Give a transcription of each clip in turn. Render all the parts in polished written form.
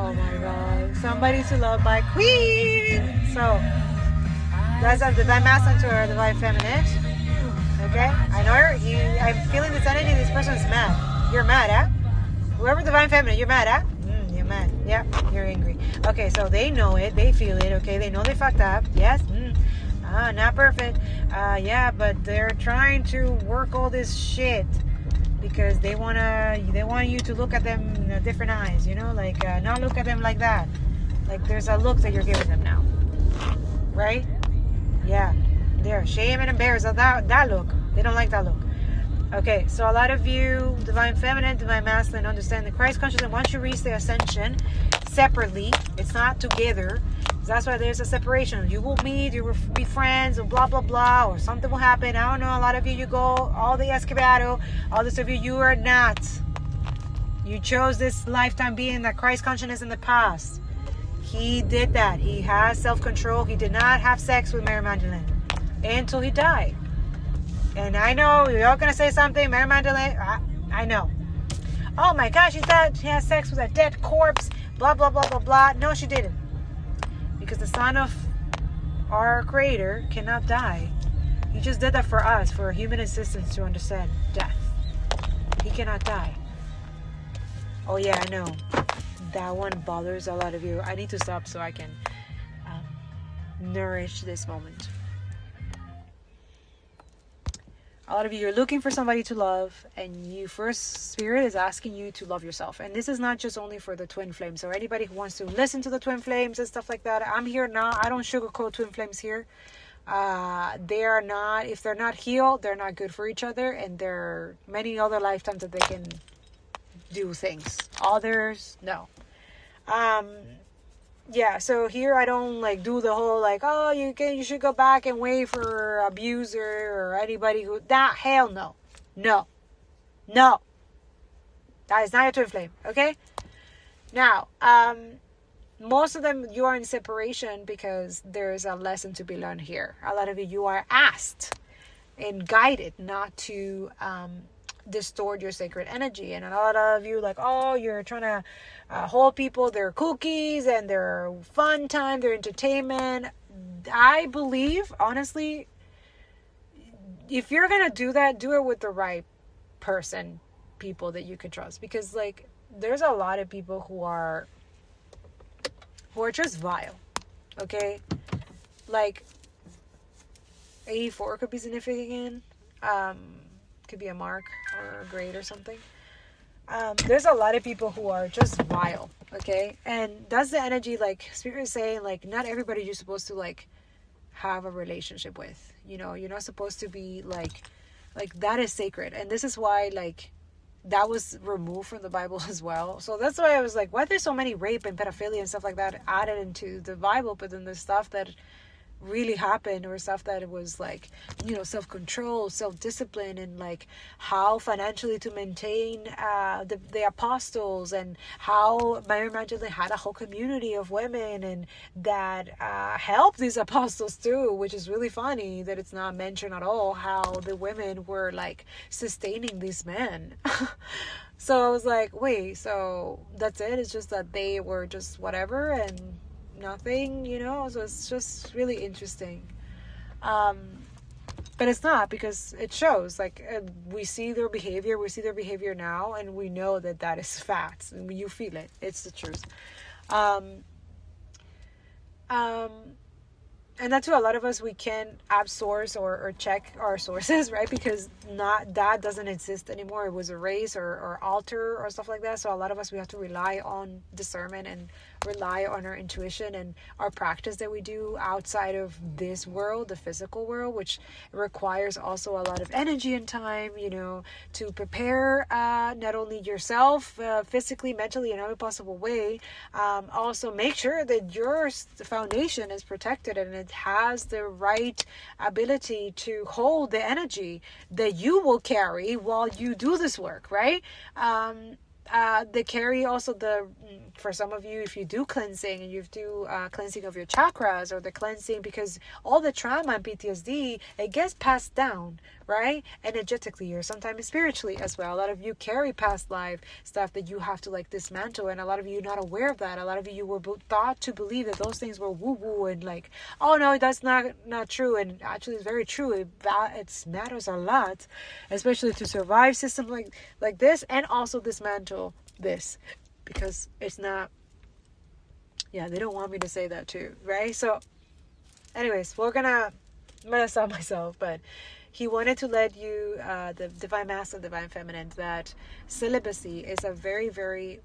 Oh my God. Somebody to love by Queen. So, that's the divine masculine to our divine feminine. Okay? I know I'm feeling this energy. This person is mad. You're mad, huh? Whoever divine feminine, you're mad, huh? You're mad. Yeah, you're angry. Okay, so they know it. They feel it. Okay, they know they fucked up. Yes? Not perfect. Yeah, but they're trying to work all this shit because they want you to look at them in different eyes, like not look at them like that. Like there's a look that you're giving them now. Right? Yeah. They're shame and embarrassed of that look. They don't like that look. Okay, so a lot of you, divine feminine, divine masculine, understand the Christ consciousness. Once you reach the ascension separately, it's not together. That's why there's a separation. You will meet, you will be friends, or blah, blah, blah, or something will happen. I don't know. A lot of you go, all the 𝂂𝓀𝑆, all this of you are not. You chose this lifetime being that Christ consciousness in the past. He did that. He has self-control. He did not have sex with Mary Magdalene until he died. And I know you're all going to say something, Mary Magdalene, I know. Oh my gosh, she thought she had sex with a dead corpse, blah, blah, blah, blah, blah. No, she didn't. Because the son of our creator cannot die. He just did that for us, for human existence to understand death. He cannot die. Oh yeah, I know. That one bothers a lot of you. I need to stop so I can nourish this moment. A lot of you are looking for somebody to love, and you first spirit is asking you to love yourself. And this is not just only for the twin flames or anybody who wants to listen to the twin flames and stuff like that. I'm here now. I don't sugarcoat twin flames here. They are not, if they're not healed, they're not good for each other, and there are many other lifetimes that they can do things. Others, no. Yeah, so here I don't do the whole oh, you should go back and wait for abuser or anybody who hell no. No. That is not a twin flame, okay? Now, most of them you are in separation because there's a lesson to be learned here. A lot of you are asked and guided not to distort your sacred energy, and a lot of you you're trying to hold people their cookies and their fun time, their entertainment. I believe honestly, if you're gonna do that, do it with the right people that you can trust, because there's a lot of people who are just vile. Okay, 84 could be significant. Could be a mark or a grade or something. There's a lot of people who are just vile, okay? And that's the energy, Spirit is saying, not everybody you're supposed to, have a relationship with. You're not supposed to be, that is sacred. And this is why, that was removed from the Bible as well. So that's why I was why there's so many rape and pedophilia and stuff like that added into the Bible, but then there's stuff that really happened, or stuff that it was self-control, self-discipline, and how financially to maintain the apostles, and how Mary Magdalene had a whole community of women and that helped these apostles too, which is really funny that it's not mentioned at all, how the women were sustaining these men. So I was wait, so that's it? It's just that they were just whatever and nothing, so it's just really interesting. But it's not, because it shows we see their behavior now, and we know that is facts, and you feel it, it's the truth. And that's why a lot of us, we can't outsource or check our sources, right? Because that doesn't exist anymore. It was erased or altered or stuff like that. So a lot of us, we have to rely on discernment and rely on our intuition and our practice that we do outside of this world, the physical world, which requires also a lot of energy and time, to prepare not only yourself physically, mentally, in every possible way. Also make sure that your foundation is protected and it has the right ability to hold the energy that you will carry while you do this work, right? They carry also for some of you, if you do cleansing and you do cleansing of your chakras, or the cleansing, because all the trauma and PTSD, it gets passed down, right? Energetically or sometimes spiritually as well. A lot of you carry past life stuff that you have to like dismantle, and a lot of you not aware of that. A lot of you were thought to believe that those things were woo-woo and like, oh no, that's not true. And actually it's very true. It matters a lot, especially to survive systems like this, and also dismantle this, because it's not, yeah, they don't want me to say that too, right? So anyways, I'm gonna stop myself, but he wanted to let you, the divine masculine, divine feminine, that celibacy is a very, very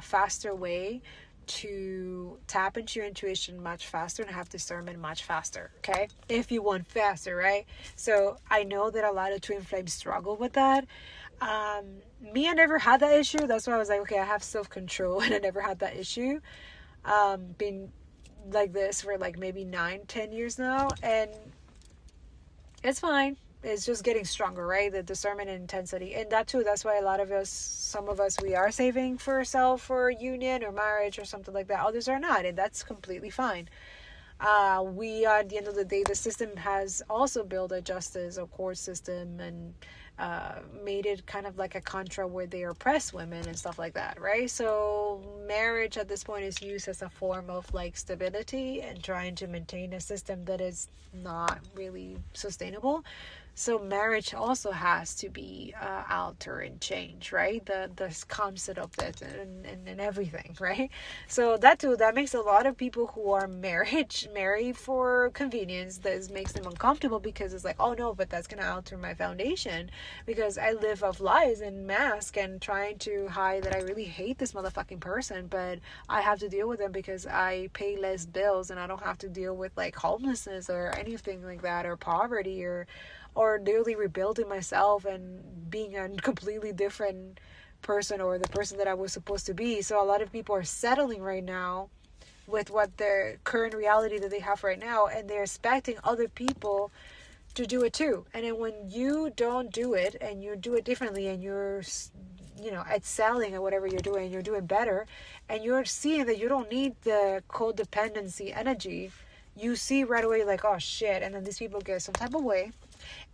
faster way to tap into your intuition much faster and have discernment much faster, okay? If you want faster, right? So I know that a lot of twin flames struggle with that. Me, I never had that issue. That's why I was like, okay, I have self-control, and I never had that issue. Been like this for like maybe 9-10 years now, and it's fine. It's just getting stronger, right? The discernment and intensity, and that too, that's why some of us we are saving for ourselves for union or marriage or something like that. Others are not, and that's completely fine. We are, at the end of the day, the system has also built a justice, a court system, and made it kind of like a contra where they oppress women and stuff like that, right? So marriage at this point is used as a form of like stability and trying to maintain a system that is not really sustainable. So marriage also has to be altered and changed, right? The concept of that and everything, right? So that too, that makes a lot of people who are married for convenience, that makes them uncomfortable, because it's like, oh no, but that's gonna alter my foundation, because I live off lies and mask and trying to hide that I really hate this motherfucking person, but I have to deal with them because I pay less bills and I don't have to deal with like homelessness or anything like that, or poverty, or nearly rebuilding myself and being a completely different person, or the person that I was supposed to be. So a lot of people are settling right now with what their current reality that they have right now, and they're expecting other people to do it too. And then when you don't do it, and you do it differently, and you're, excelling at whatever you're doing better, and you're seeing that you don't need the codependency energy, you see right away like, oh shit. And then these people get some type of way,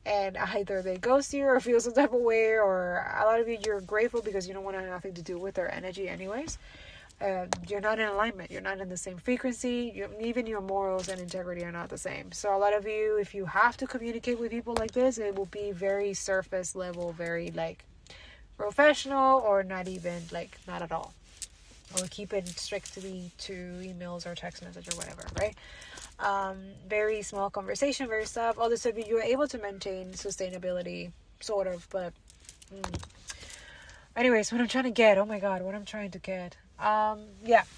and either they ghost you or feel some type of way, or a lot of you're grateful because you don't want to have nothing to do with their energy anyways. You're not in alignment. You're not in the same frequency. Even your morals and integrity are not the same. So a lot of you, if you have to communicate with people like this, it will be very surface level, very like professional, or not even like not at all, or keep it strictly to emails or text message or whatever, right? Very small conversation, very stuff. All this stuff, you were able to maintain sustainability, sort of, but anyways, what I'm trying to get,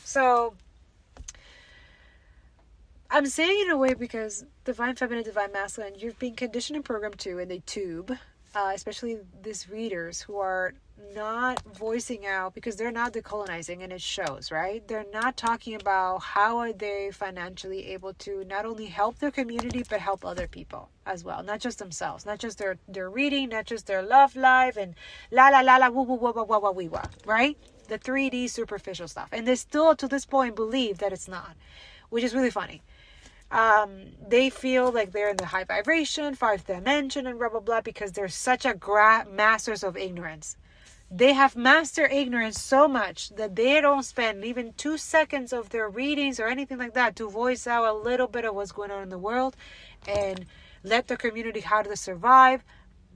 so I'm saying it in a way because divine feminine, divine masculine, you've been conditioned and programmed to, and they tube, especially these readers who are not voicing out, because they're not decolonizing, and it shows, right? They're not talking about how are they financially able to not only help their community, but help other people as well, not just themselves, not just their reading, not just their love life and la la la la woo woo woo woo woo woo woo, right? The 3D superficial stuff, and they still to this point believe that it's not, which is really funny. They feel like they're in the high vibration, 5th dimension, and blah blah blah, because they're such a masters of ignorance. They have mastered ignorance so much that they don't spend even 2 seconds of their readings or anything like that to voice out a little bit of what's going on in the world and let the community how to survive.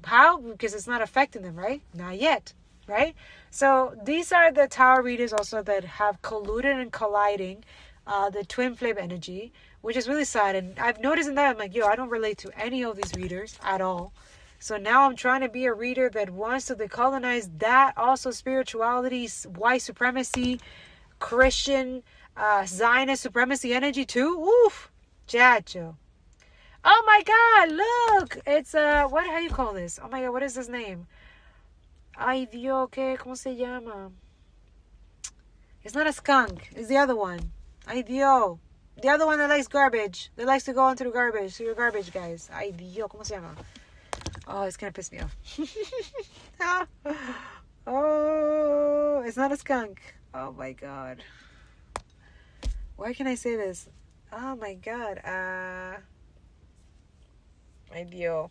How? Because it's not affecting them, right? Not yet, right? So these are the tarot readers also that have colluded and colliding the twin flame energy, which is really sad. And I've noticed in that, I'm like, I don't relate to any of these readers at all. So now I'm trying to be a reader that wants to decolonize that, also spirituality, white supremacy, Christian, Zionist supremacy energy too. Oof, chacho. Oh my God, look, it's how you call this? Oh my God, what is his name? Ay Dios, ¿cómo se llama? It's not a skunk, it's the other one. Ay Dios. The other one that likes garbage, that likes to go into the garbage, so you're garbage guys. Ay Dios, ¿cómo se llama? Oh, it's gonna piss me off. Oh, it's not a skunk. Oh my God. Why can I say this? Oh my God. Ay Dios.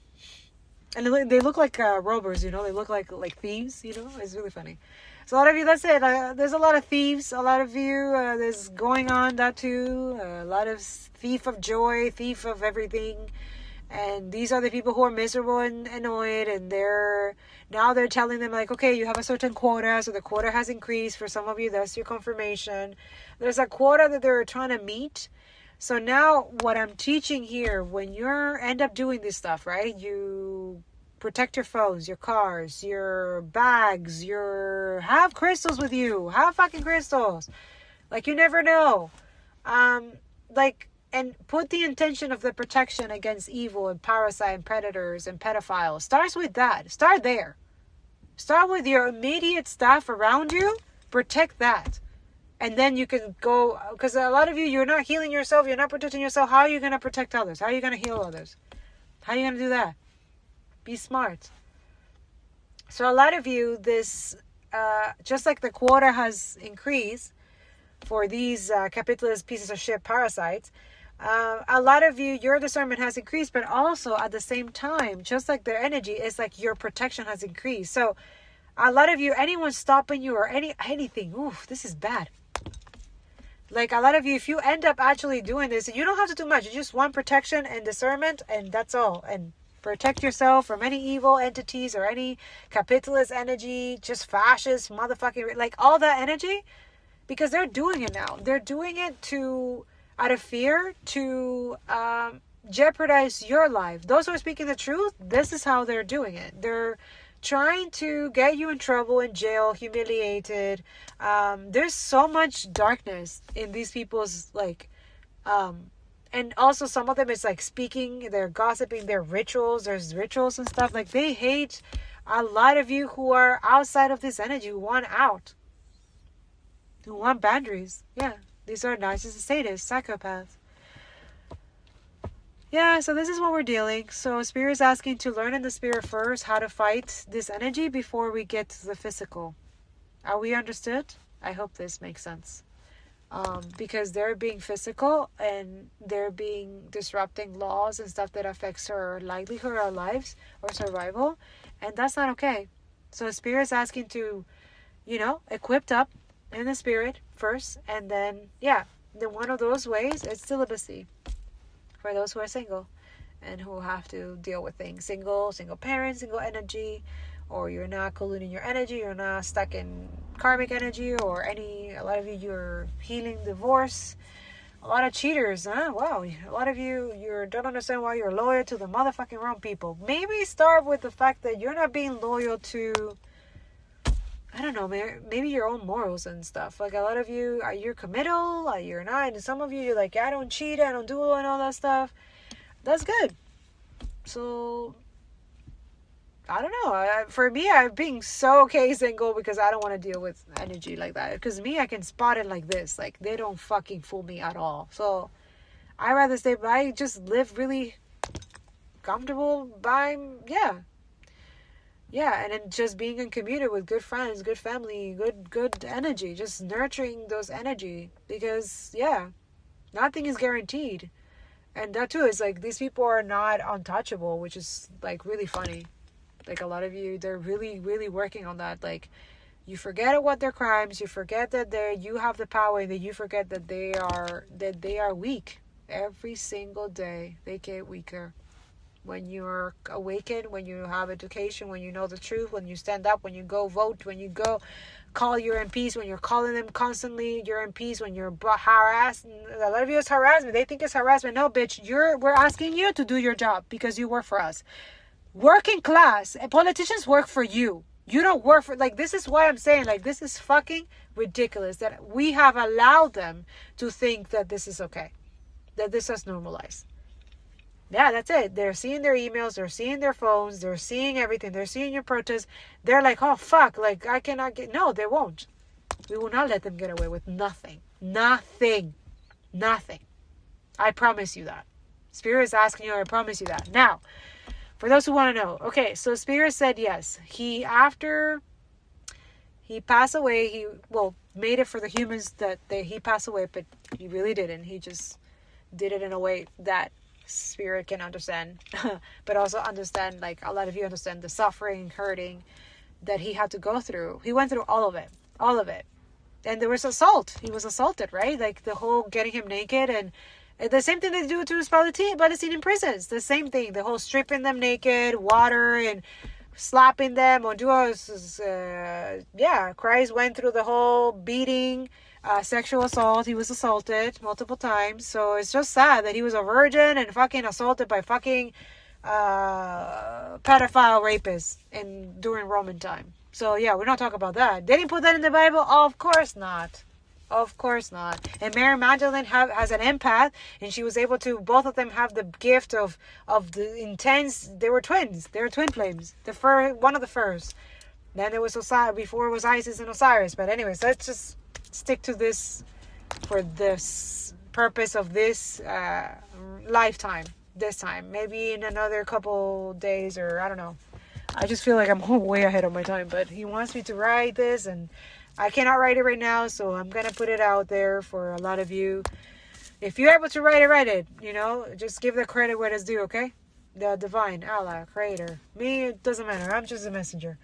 And they look like robbers, you know. They look like thieves, you know. It's really funny. So a lot of you, that's it. There's a lot of thieves. A lot of you, there's going on that too. A lot of thief of joy, thief of everything. And these are the people who are miserable and annoyed. And they're telling them like, okay, you have a certain quota. So the quota has increased. For some of you, that's your confirmation. There's a quota that they're trying to meet. So now what I'm teaching here, when you end up doing this stuff, right? You protect your phones, your cars, your bags, have crystals with you. Have fucking crystals. Like, you never know. And put the intention of the protection against evil and parasite and predators and pedophiles. Starts with that. Start there. Start with your immediate stuff around you. Protect that. And then you can go, because a lot of you, you're not healing yourself. You're not protecting yourself. How are you going to protect others? How are you going to heal others? How are you going to do that? Be smart. So a lot of you, this, just like the quota has increased for these capitalist pieces of shit parasites, a lot of you, your discernment has increased, but also at the same time, just like their energy, it's like your protection has increased. So a lot of you, anyone stopping you or anything, oof, this is bad. Like a lot of you, if you end up actually doing this, you don't have to do much. You just want protection and discernment, and that's all. And protect yourself from any evil entities or any capitalist energy, just fascist, motherfucking, like all that energy, because they're doing it now. They're doing it out of fear to jeopardize your life. Those who are speaking the truth, this is how they're doing it. They're trying to get you in trouble, in jail, humiliated. There's so much darkness in these people's and also some of them is like speaking, they're gossiping, their rituals, there's rituals and stuff. Like they hate a lot of you who are outside of this energy, who want out, who want boundaries. Yeah, these are narcissists, sadists, psychopaths. Yeah, so this is what we're dealing. So Spirit is asking to learn in the spirit first how to fight this energy before we get to the physical. Are we understood? I hope this makes sense. Because they're being physical and they're being disrupting laws and stuff that affects our livelihood, our lives, or survival, and that's not okay. So Spirit is asking to, equipped up in the spirit first, and then then one of those ways is celibacy for those who are single and who have to deal with things. Single parents, single energy, or you're not colluding your energy, you're not stuck in karmic energy, or a lot of you, you're healing divorce. A lot of cheaters, huh? Wow, a lot of you don't understand why you're loyal to the motherfucking wrong people. Maybe start with the fact that you're not being loyal to, I don't know, maybe your own morals and stuff. Like a lot of you, you're committal, you're not. And some of you, you're like, I don't cheat, I don't do and all that stuff. That's good. So I don't know. For me, I'm being so okay single because I don't want to deal with energy like that. Because me, I can spot it like this. Like, they don't fucking fool me at all. So, I rather stay by, just live really comfortable by, Yeah, and then just being in community with good friends, good family, good energy. Just nurturing those energy. Because, nothing is guaranteed. And that too is like, these people are not untouchable, which is like really funny. Like a lot of you, they're really, really working on that. Like, you forget what their crimes, you forget that you have the power, and then you forget that they are weak. Every single day, they get weaker. When you're awakened, when you have education, when you know the truth, when you stand up, when you go vote, when you go call your MPs, when you're calling them constantly, your MPs, when you're harassed. A lot of you is harassment. They think it's harassment. No, bitch, we're asking you to do your job because you work for us. Working class and politicians work for you. You don't work for, this is why I'm saying, this is fucking ridiculous that we have allowed them to think that this is okay, that this is normalized. Yeah, that's it. They're seeing their emails, they're seeing their phones, they're seeing everything, they're seeing your protests. They're like, oh fuck, I cannot get. No, they won't. We will not let them get away with nothing. Nothing. I promise you that. Spirit is asking you, I promise you that. Now, for those who want to know, okay, so Spirit said yes. After he passed away, he made it for the humans that he passed away, but he really didn't. He just did it in a way that spirit can understand, but also understand, like a lot of you understand the suffering, hurting that he had to go through. He went through all of it. And there was assault. He was assaulted, right? Like the whole getting him naked, and the same thing they do to Palestinian prisons. The same thing. The whole stripping them naked, water, and slapping them. Christ went through the whole beating, sexual assault. He was assaulted multiple times. So it's just sad that he was a virgin and fucking assaulted by fucking pedophile rapists during Roman time. So yeah, we're not talking about that. They didn't put that in the Bible? Of course not. Of course not. And Mary Magdalene has an empath, and she was able to, both of them have the gift of the intense. They were twins. They were twin flames. One of the first. Then there was Osiris. Before it was Isis and Osiris. But anyways, let's just stick to this for this purpose of this lifetime. This time, maybe in another couple days, or I don't know. I just feel like I'm way ahead of my time, but he wants me to write this, and I cannot write it right now, so I'm gonna put it out there for a lot of you. If you're able to write it, you know, just give the credit where it's due, okay? The divine, Allah, creator. Me, it doesn't matter. I'm just a messenger.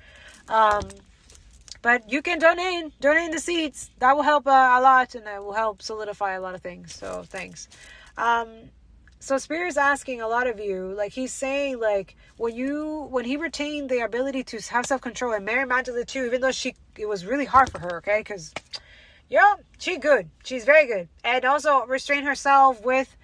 But you can donate the seeds. That will help a lot, and that will help solidify a lot of things. So thanks. So Spirit's asking a lot of you, like he's saying, like when he retained the ability to have self-control, and Mary Magdalene too, even though it was really hard for her, okay, because she's very good, and also restrain herself with,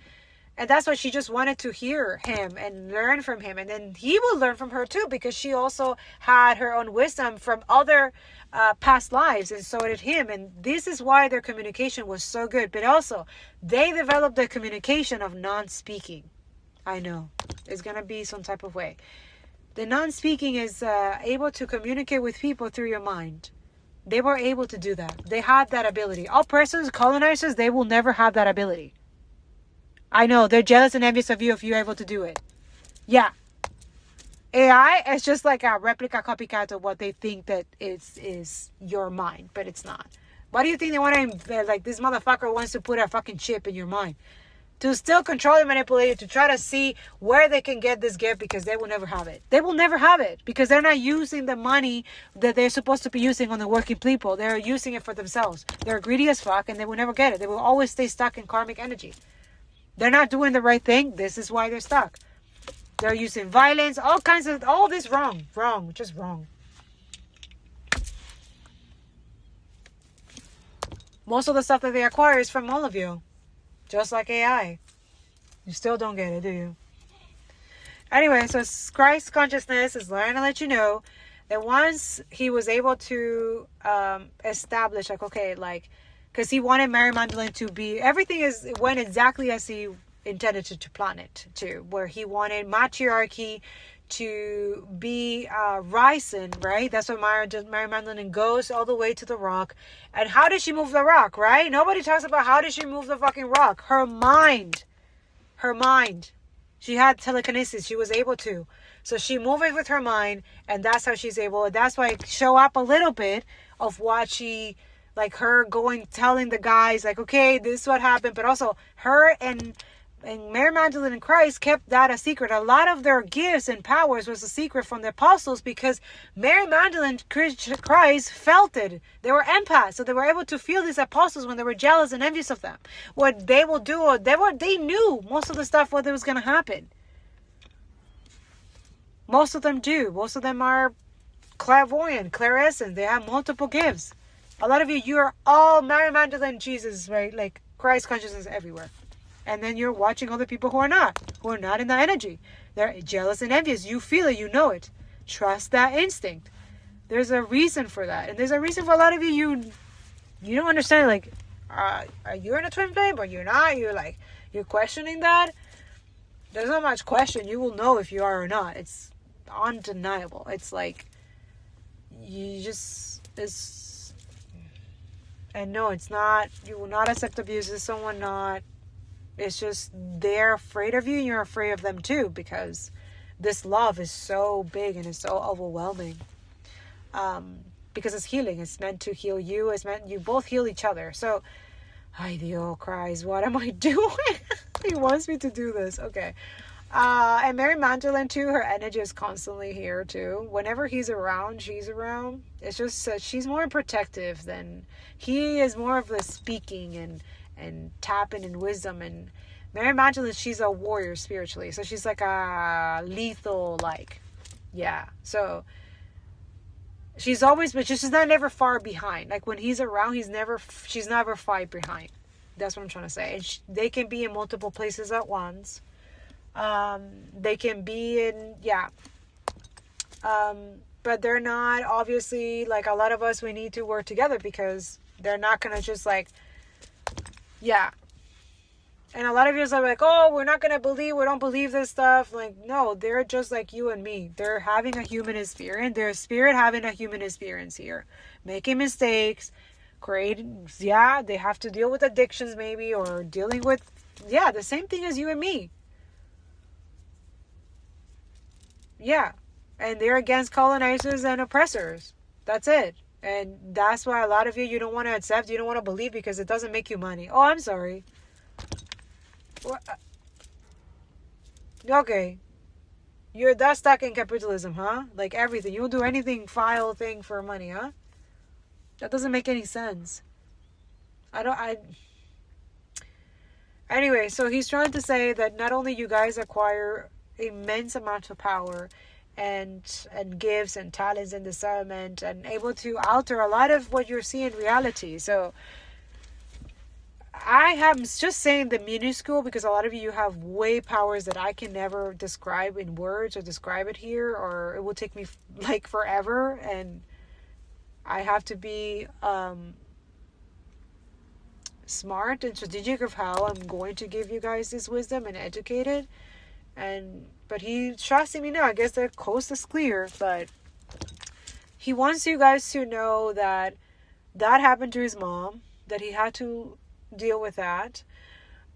and that's what she just wanted to hear him and learn from him, and then he will learn from her too, because she also had her own wisdom from other past lives, and so did him, and this is why their communication was so good. But also they developed the communication of non-speaking. I know it's gonna be some type of way. The non-speaking is able to communicate with people through your mind. They were able to do that. They had that ability. Oppressors, colonizers, they will never have that ability. I know they're jealous and envious of you if you're able to do it. Yeah. AI is just like a replica copycat of what they think that is your mind, but it's not. Why do you think they want to, like this motherfucker wants to put a fucking chip in your mind? To still control and manipulate you, to try to see where they can get this gift, because they will never have it. They will never have it because they're not using the money that they're supposed to be using on the working people. They're using it for themselves. They're greedy as fuck, and they will never get it. They will always stay stuck in karmic energy. They're not doing the right thing. This is why they're stuck. They're using violence, all this wrong, just wrong. Most of the stuff that they acquire is from all of you. Just like AI. You still don't get it, do you? Anyway, so Christ consciousness is learning to let you know that once he was able to establish, like, okay, like, because he wanted Mary Magdalene to be, everything went exactly as he intended to plan it to, where he wanted matriarchy to be rising, right? That's why Mary Magdalene goes all the way to the rock. And how did she move the rock, right? Nobody talks about how did she move the fucking rock. Her mind. She had telekinesis. She was able to. So she moved it with her mind, and that's how she's able. That's why it show up a little bit of what she, like her telling the guys, like, okay, this is what happened. But also her and Mary Magdalene and Christ kept that a secret. A lot of their gifts and powers was a secret from the apostles, because Mary Magdalene and Christ felt it. They were empaths, so they were able to feel these apostles when they were jealous and envious of them. What they will do, or they knew most of the stuff, what was going to happen. Most of them do. Most of them are clairvoyant, clairescent. They have multiple gifts. A lot of you are all Mary Magdalene, Jesus, right? Like Christ consciousness everywhere. And then you're watching other people who are not in that energy. They're jealous and envious. You feel it, you know it. Trust that instinct. There's a reason for that. And there's a reason for a lot of you don't understand, like, are you in a twin flame or you're not? You're questioning that. There's not much question. You will know if you are or not. It's undeniable. It's like, and no, it's not, you will not accept abuse. Is someone not? It's just they're afraid of you and you're afraid of them too, because this love is so big and it's so overwhelming. Because it's healing. It's meant to heal you. You both heal each other. So, ay Dios, Christ, what am I doing? He wants me to do this. Okay. And Mary Magdalene too, her energy is constantly here too. Whenever he's around, she's around. It's just she's more protective than he is, more of the speaking and tapping in wisdom. And Mary Magdalene, she's a warrior spiritually, so she's like a lethal, like, yeah. So she's always, but she's not never far behind. Like when he's around, she's never far behind. That's what I'm trying to say. And they can be in multiple places at once. They can be in, but they're not, obviously, like a lot of us, we need to work together because they're not going to just like, and a lot of you are like, oh, we don't believe this stuff. Like, no, they're just like you and me. They're having a human experience. They're a spirit having a human experience here, making mistakes, they have to deal with addictions maybe, or dealing with, the same thing as you and me. Yeah. And they're against colonizers and oppressors. That's it. And that's why a lot of you don't want to accept, you don't want to believe, because it doesn't make you money. Oh, I'm sorry. Okay. You're that stuck in capitalism, huh? Like everything. You'll do anything, file thing for money, huh? That doesn't make any sense. Anyway, so he's trying to say that not only you guys acquire immense amounts of power and gifts and talents and discernment and able to alter a lot of what you're seeing in reality. So I am just saying the minuscule, because a lot of you have way powers that I can never describe in words or describe it here, or it will take me like forever, and I have to be smart and strategic of how I'm going to give you guys this wisdom and educated. But he's trusting me now. I guess the coast is clear, but he wants you guys to know that happened to his mom, that he had to deal with that,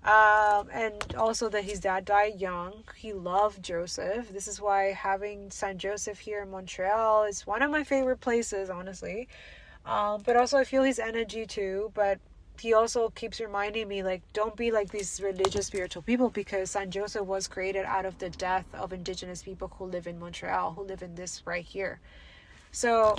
and also that his dad died young. He loved Joseph. This is why having Saint Joseph here in Montreal is one of my favorite places, honestly. But also I feel his energy too, but he also keeps reminding me, like, don't be like these religious spiritual people, because Saint Joseph was created out of the death of indigenous people who live in Montreal, who live in this right here. So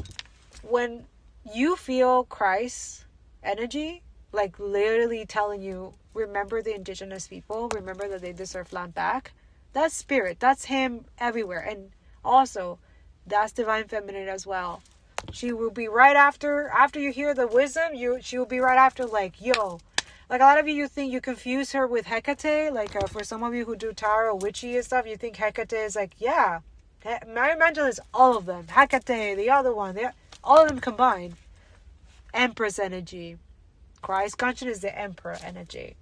when you feel Christ's energy, like literally telling you, remember the indigenous people, remember that they deserve land back, that's spirit, that's him everywhere. And also that's divine feminine as well. She will be right after you hear the wisdom, she will be right after, like, yo, like a lot of you think you confuse her with Hecate, like for some of you who do tarot, witchy and stuff, you think Hecate is like, Mary Magdalene is all of them. Hecate, the other one, all of them combined. Empress energy. Christ consciousness is the emperor energy.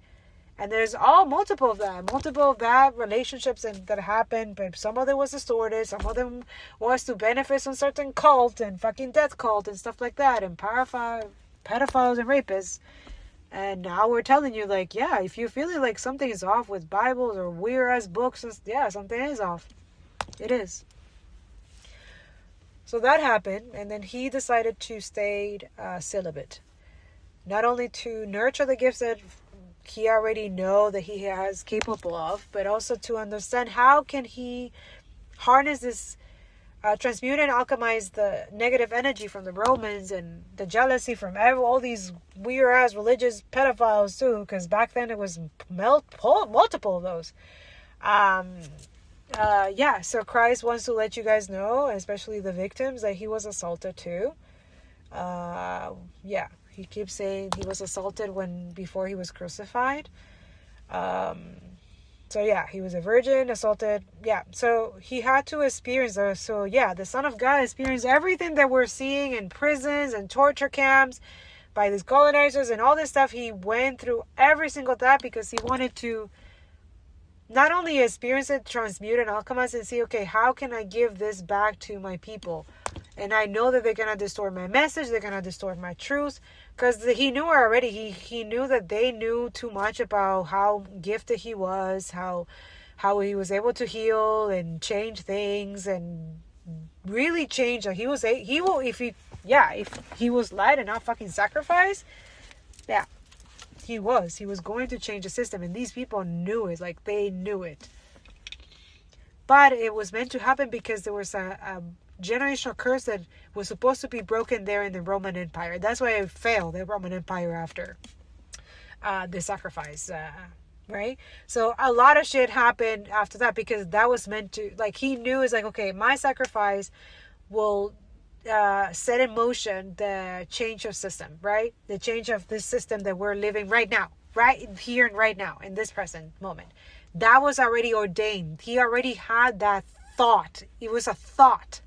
And there's multiple of them, multiple bad relationships that happened, but some of them was distorted, some of them was to benefit some certain cult and fucking death cult and stuff like that, and pedophiles and rapists. And now we're telling you, like, if you're feeling like something is off with Bibles or weird ass books, something is off. It is. So that happened, and then he decided to stay celibate. Not only to nurture the gifts that he already know that he has capable of, but also to understand how can he harness this, transmute and alchemize the negative energy from the Romans and the jealousy from all these weird ass religious pedophiles too, because back then it was multiple of those. So Christ wants to let you guys know, especially the victims, that he was assaulted too. He keeps saying he was assaulted before he was crucified. He was a virgin, assaulted. So he had to experience those. So the Son of God experienced everything that we're seeing in prisons and torture camps by these colonizers and all this stuff. He went through every single that because he wanted to not only experience it, transmute and alchemize and see, okay, how can I give this back to my people? And I know that they're going to distort my message. They're going to distort my truth. Because he knew already. He knew that they knew too much about how gifted he was. How he was able to heal and change things. And really change. Like if he was light and not fucking sacrifice. Yeah. he was going to change the system, and these people knew it. Like, they knew it. But it was meant to happen because there was a generational curse that was supposed to be broken there in the Roman Empire. That's why it failed, the Roman Empire, after the sacrifice, right? So a lot of shit happened after that, because that was meant to, like, he knew, it's like, okay, my sacrifice will set in motion the change of system, right? The change of this system that we're living right now, right here and right now, in this present moment. That was already ordained. He already had that thought. It was a thought.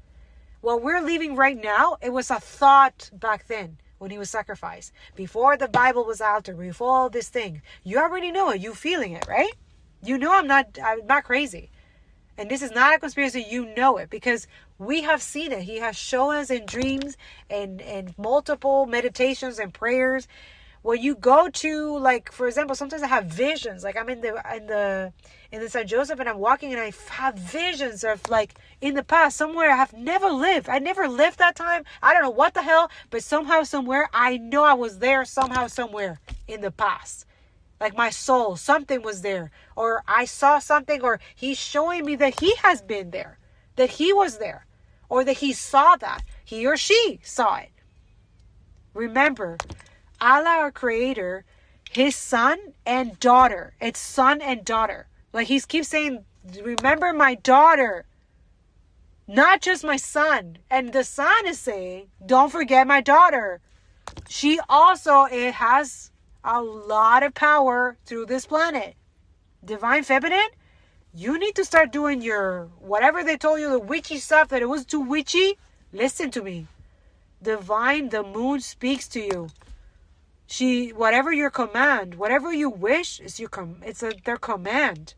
What we're living right now, it was a thought back then when he was sacrificed. Before the Bible was out, or before all this thing. You already know it. You feeling it, right? You know I'm not crazy. And this is not a conspiracy. You know it, because we have seen it. He has shown us in dreams and multiple meditations and prayers. When you go to, like, for example, sometimes I have visions. Like, I'm in the St. Joseph, and I'm walking, and I have visions of, like, in the past, somewhere I have never lived. I never lived that time. I don't know what the hell, but somehow, somewhere, I know I was there somehow, somewhere in the past. Like, my soul, something was there, or I saw something, or he's showing me that he has been there, that he was there, or that he saw that, he or she saw it. Remember, Allah, our creator, his son and daughter. It's son and daughter. Like, he keeps saying, remember my daughter, not just my son. And the son is saying, don't forget my daughter. She also, it has a lot of power through this planet. Divine feminine, you need to start doing your, whatever they told you, the witchy stuff, that it was too witchy. Listen to me. Divine, the moon speaks to you. She, whatever your command, whatever you wish, is their command.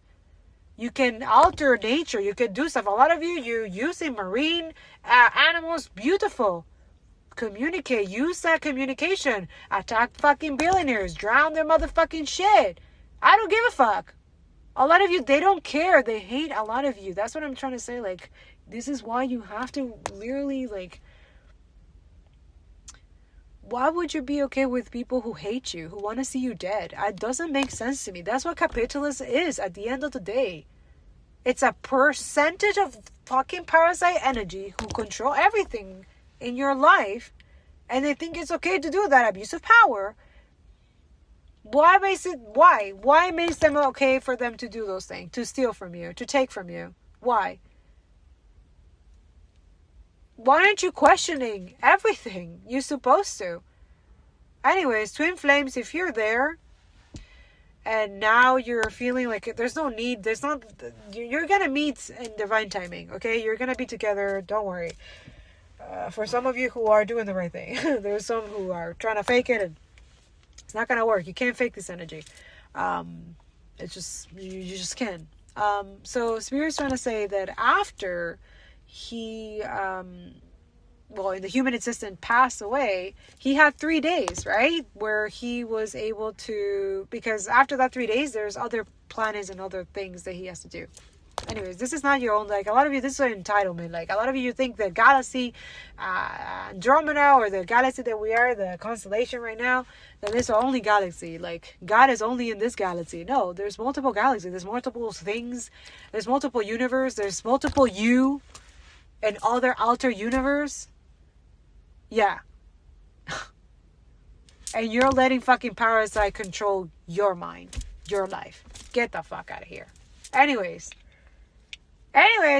You can alter nature. You can do stuff. A lot of you using marine animals, beautiful. Communicate. Use that communication. Attack fucking billionaires. Drown their motherfucking shit. I don't give a fuck. A lot of you, they don't care. They hate a lot of you. That's what I'm trying to say. Like, this is why you have to literally, like, why would you be okay with people who hate you, who want to see you dead? It doesn't make sense to me. That's what capitalism is at the end of the day. It's a percentage of fucking parasite energy who control everything in your life, and they think it's okay to do that abuse of power. Why makes them okay for them to do those things, to steal from you, to take from you? Why? Why aren't you questioning everything? You're supposed to. Anyways, twin flames, if you're there and now you're feeling like there's no need, you're going to meet in divine timing, okay? You're going to be together. Don't worry. For some of you who are doing the right thing, there's some who are trying to fake it, and it's not going to work. You can't fake this energy. It's just, you just can't. So Spirit's trying to say that after he, in the human assistant passed away, he had 3 days, right? Where he was able to, because after that 3 days, there's other planets and other things that he has to do. Anyways, this is not your own, like, a lot of you, this is an entitlement. Like, a lot of you think the galaxy, Andromeda, or the galaxy that we are, the constellation right now, that is our only galaxy. Like, God is only in this galaxy. No, there's multiple galaxies. There's multiple things. There's multiple universe. There's multiple you and other alter universe. Yeah. And you're letting fucking parasite control your mind, your life. Get the fuck out of here. Anyways,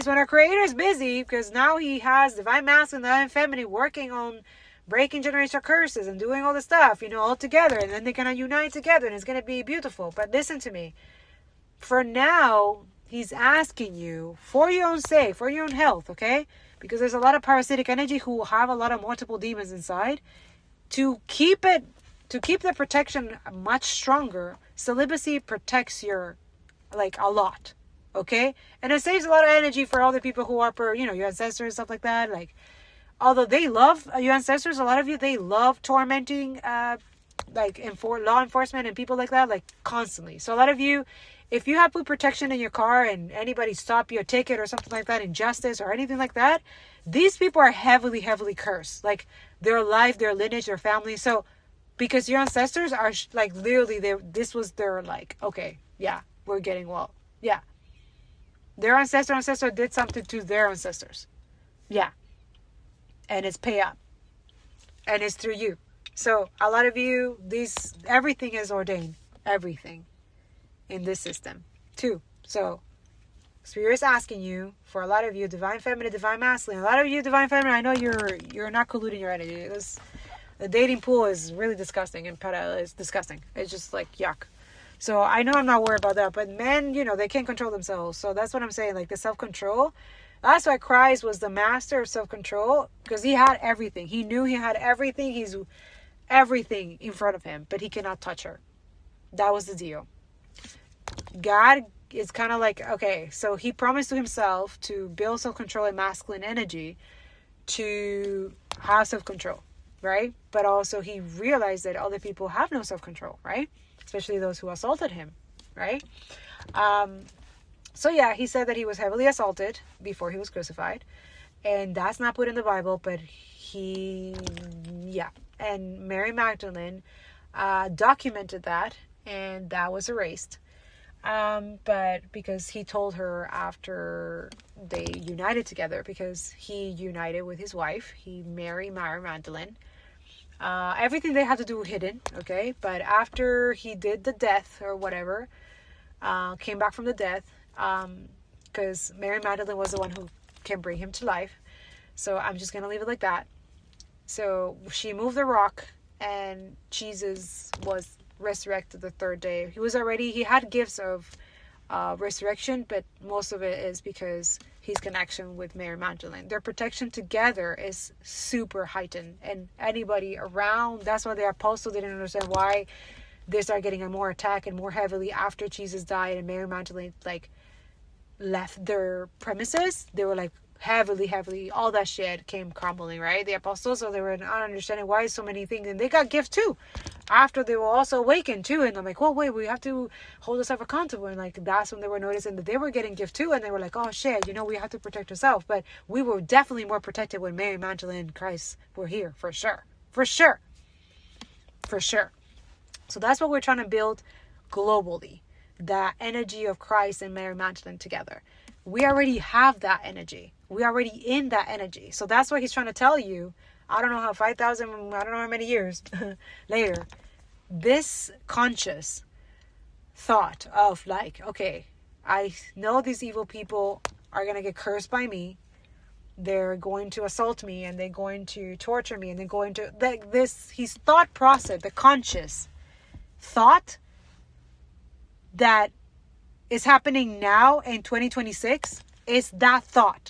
when our creator is busy, because now he has divine masculine and divine feminine working on breaking generational curses and doing all the stuff, all together, and then they're going to unite together, and it's going to be beautiful. But listen to me. For now, he's asking you, for your own sake, for your own health, okay? Because there's a lot of parasitic energy who have a lot of multiple demons inside. To keep the protection much stronger, celibacy protects your, a lot. Okay? And it saves a lot of energy for all the people who are your ancestors and stuff like that. Like, although they love your ancestors, a lot of you, they love tormenting, law enforcement and people like that, like, constantly. So a lot of you, if you have put protection in your car and anybody stop your ticket or something like that, injustice or anything like that, these people are heavily, heavily cursed. Like, their life, their lineage, their family. So Because your ancestors are like literally, this was their like, okay, yeah, we're getting well. Yeah. Their ancestor did something to their ancestors. Yeah. And it's pay up. And it's through you. So a lot of you, everything is ordained. Everything in this system too. So Spirit is asking you, for a lot of you, divine feminine, divine masculine. A lot of you, divine feminine, I know you're not colluding your energy. The dating pool is really disgusting, and pedo is disgusting. It's just like yuck. So I know I'm not worried about that, but men, they can't control themselves. So that's what I'm saying, like the self-control. That's why Christ was the master of self-control, because he had everything. He knew he had everything. He's everything in front of him, but he cannot touch her. That was the deal. God is kind of like, okay, so he promised to himself to build self-control and masculine energy to have self-control. Right? But also he realized that other people have no self-control, right? Especially those who assaulted him, right? So yeah, he said that he was heavily assaulted before he was crucified. And that's not put in the Bible, but and Mary Magdalene documented that, and that was erased. But because he told her after they united together, because he united with his wife, he married Mary Magdalene. Everything they had to do hidden, okay? But after he did the death or whatever, came back from the death, because Mary Magdalene was the one who can bring him to life. So I'm just going to leave it like that. So she moved the rock, and Jesus was resurrected the third day. He had gifts of resurrection, but most of it is because his connection with Mary Magdalene. Their protection together is super heightened, and anybody around, that's why the apostles didn't understand why they started getting more attack and more heavily after Jesus died and Mary Magdalene like left their premises. They were like heavily, all that shit came crumbling, right? The apostles, so they were not understanding why so many things, and they got gifts too after they were also awakened too. And I'm like, well, wait, we have to hold ourselves accountable. And like, that's when they were noticing that they were getting gifts too, and they were like, oh shit, we have to protect ourselves. But we were definitely more protected when Mary Magdalene and Christ were here, for sure. So that's what we're trying to build globally, that energy of Christ and Mary Magdalene together. We already have that energy. We're already in that energy. So that's what he's trying to tell you. I don't know how 5,000, I don't know how many years later, this conscious thought of like, okay, I know these evil people are going to get cursed by me. They're going to assault me, and they're going to torture me, and they're going to, his thought process, the conscious thought that is happening now in 2026 is that thought.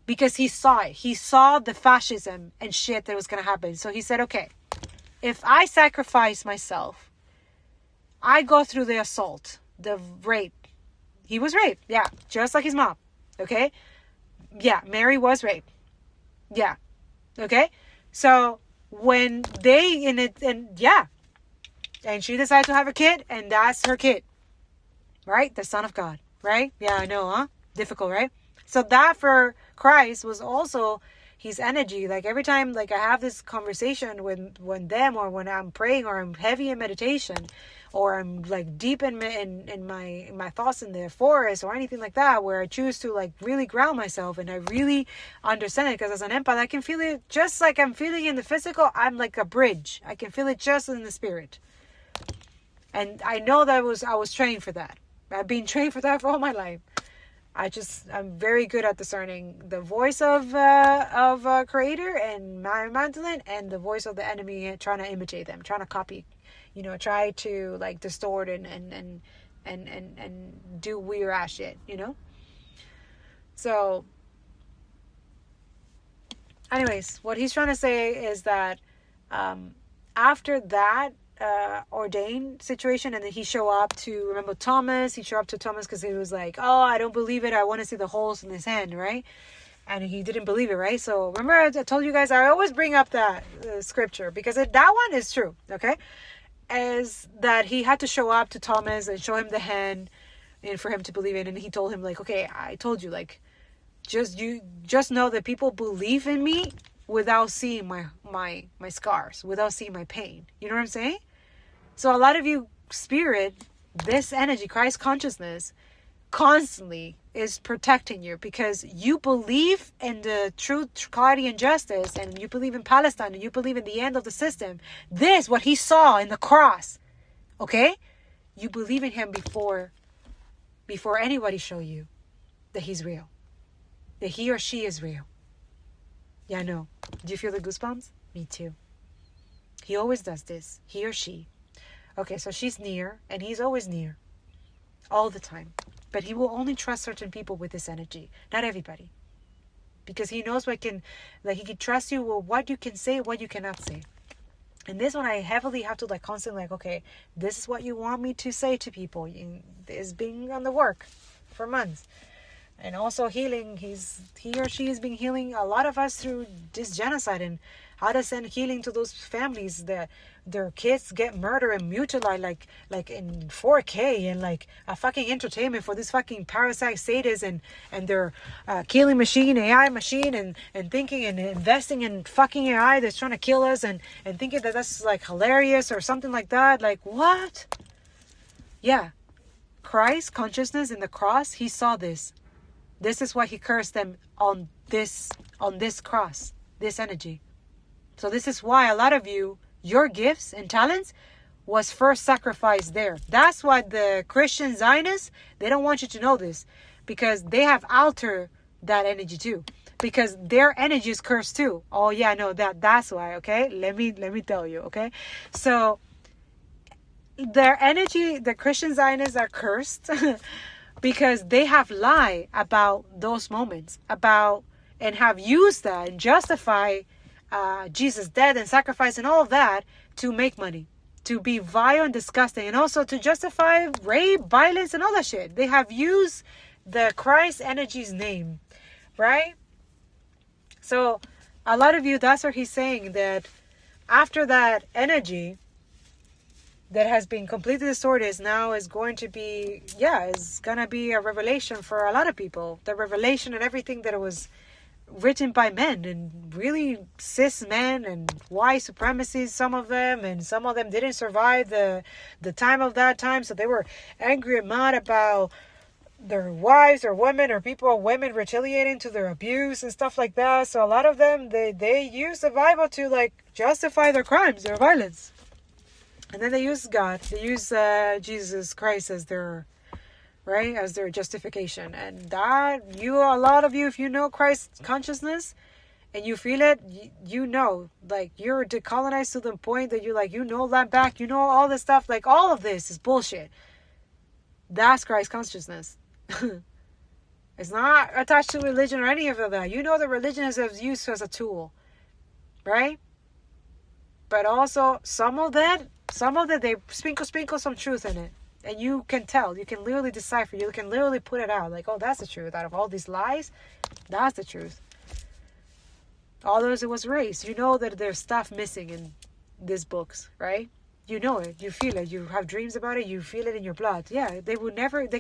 Because he saw it. He saw the fascism and shit that was going to happen. So he said, okay, if I sacrifice myself, I go through the assault, the rape. He was raped. Yeah. Just like his mom. Okay. Yeah. Mary was raped. Yeah. Okay. So when and she decided to have a kid, and that's her kid. Right? The Son of God. Right? Yeah, I know, huh? Difficult, right? So that for Christ was also his energy. Like every time like I have this conversation when when I'm praying, or I'm heavy in meditation, or I'm like deep in my thoughts in the forest or anything like that, where I choose to like really ground myself and I really understand it, because as an empath I can feel it just like I'm feeling in the physical. I'm like a bridge. I can feel it just in the spirit. And I know that I was trained for that. I've been trained for that for all my life. I'm very good at discerning the voice of Creator and Mary Magdalene, and the voice of the enemy, trying to imitate them, trying to copy, try to like distort and do weird ass shit, So, anyways, what he's trying to say is that after that ordained situation, and then he showed up to Thomas because he was like, oh, I don't believe it, I want to see the holes in his hand, right? And he didn't believe it, right? So remember I told you guys, I always bring up that scripture, because that one is true, okay? As that he had to show up to Thomas and show him the hand, and for him to believe it. And he told him like, okay, I told you, like, just know that people believe in me without seeing my scars, without seeing my pain. You know what I'm saying? So a lot of you spirit, this energy, Christ consciousness, constantly is protecting you because you believe in the truth, quality, and justice, and you believe in Palestine, and you believe in the end of the system. This, what he saw in the cross, okay? You believe in him before anybody show you that he's real, that he or she is real. Yeah, I know. Do you feel the goosebumps? Me too. He always does this, he or she. Okay, so she's near, and he's always near, all the time. But he will only trust certain people with this energy, not everybody, because he knows he can trust you with what you can say, what you cannot say. And this one, I heavily have to constantly okay, this is what you want me to say to people. It's being on the work for months. And also healing, he or she has been healing a lot of us through this genocide, and how to send healing to those families that their kids get murdered and mutilated like in 4K, and a fucking entertainment for this fucking parasite sadists and their killing machine, AI machine, and thinking and investing in fucking AI that's trying to kill us, and thinking that that's hilarious or something like that. What? Yeah. Christ consciousness in the cross, he saw this. This is why he cursed them on this cross, this energy. So this is why a lot of you, your gifts and talents was first sacrificed there. That's why the Christian Zionists, they don't want you to know this, because they have altered that energy too, because their energy is cursed too. Oh yeah, no, that's why. Okay, let me tell you. Okay, so their energy, the Christian Zionists are cursed because they have lied about those moments, and have used that and justify Jesus' death and sacrifice and all of that to make money, to be vile and disgusting, and also to justify rape, violence, and all that shit. They have used the Christ energy's name, right? So a lot of you, that's what he's saying, that after that energy that has been completely distorted now is going to be, it's going to be a revelation for a lot of people. The revelation and everything that it was written by men, and really cis men and white supremacy, some of them, and some of them didn't survive the time of that time, so they were angry and mad about their wives or women or women retaliating to their abuse and stuff like that. So a lot of them, they use the Bible to justify their crimes, their violence, and then they use God, they use Jesus Christ as their as their justification. And that, a lot of you, if you know Christ consciousness and you feel it, you know, you're decolonized to the point that you know that back, all this stuff, all of this is bullshit. That's Christ consciousness. It's not attached to religion or any of that. You know, the religion is used as a tool, right? But also some of that they sprinkle some truth in it. And you can tell, you can literally decipher, you can literally put it out. Oh, that's the truth. Out of all these lies, that's the truth. All those, it was race. You know that there's stuff missing in these books, right? You know it, you feel it, you have dreams about it, you feel it in your blood. Yeah, they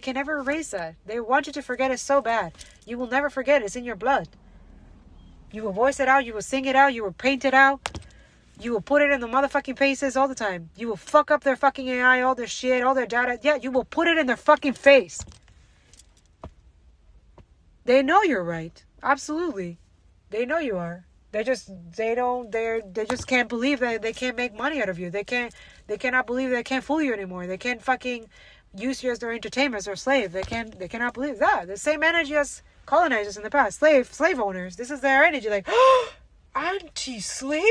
can never erase that. They want you to forget it so bad. You will never forget it. It's in your blood. You will voice it out, you will sing it out, you will paint it out. You will put it in the motherfucking faces all the time. You will fuck up their fucking AI, all their shit, all their data. Yeah, you will put it in their fucking face. They know you're right. Absolutely. They know you are. They just can't believe that they can't make money out of you. They cannot believe they can't fool you anymore. They can't fucking use you as their entertainment or slave. They cannot believe that. The same energy as colonizers in the past, slave owners. This is their energy, anti-slavery?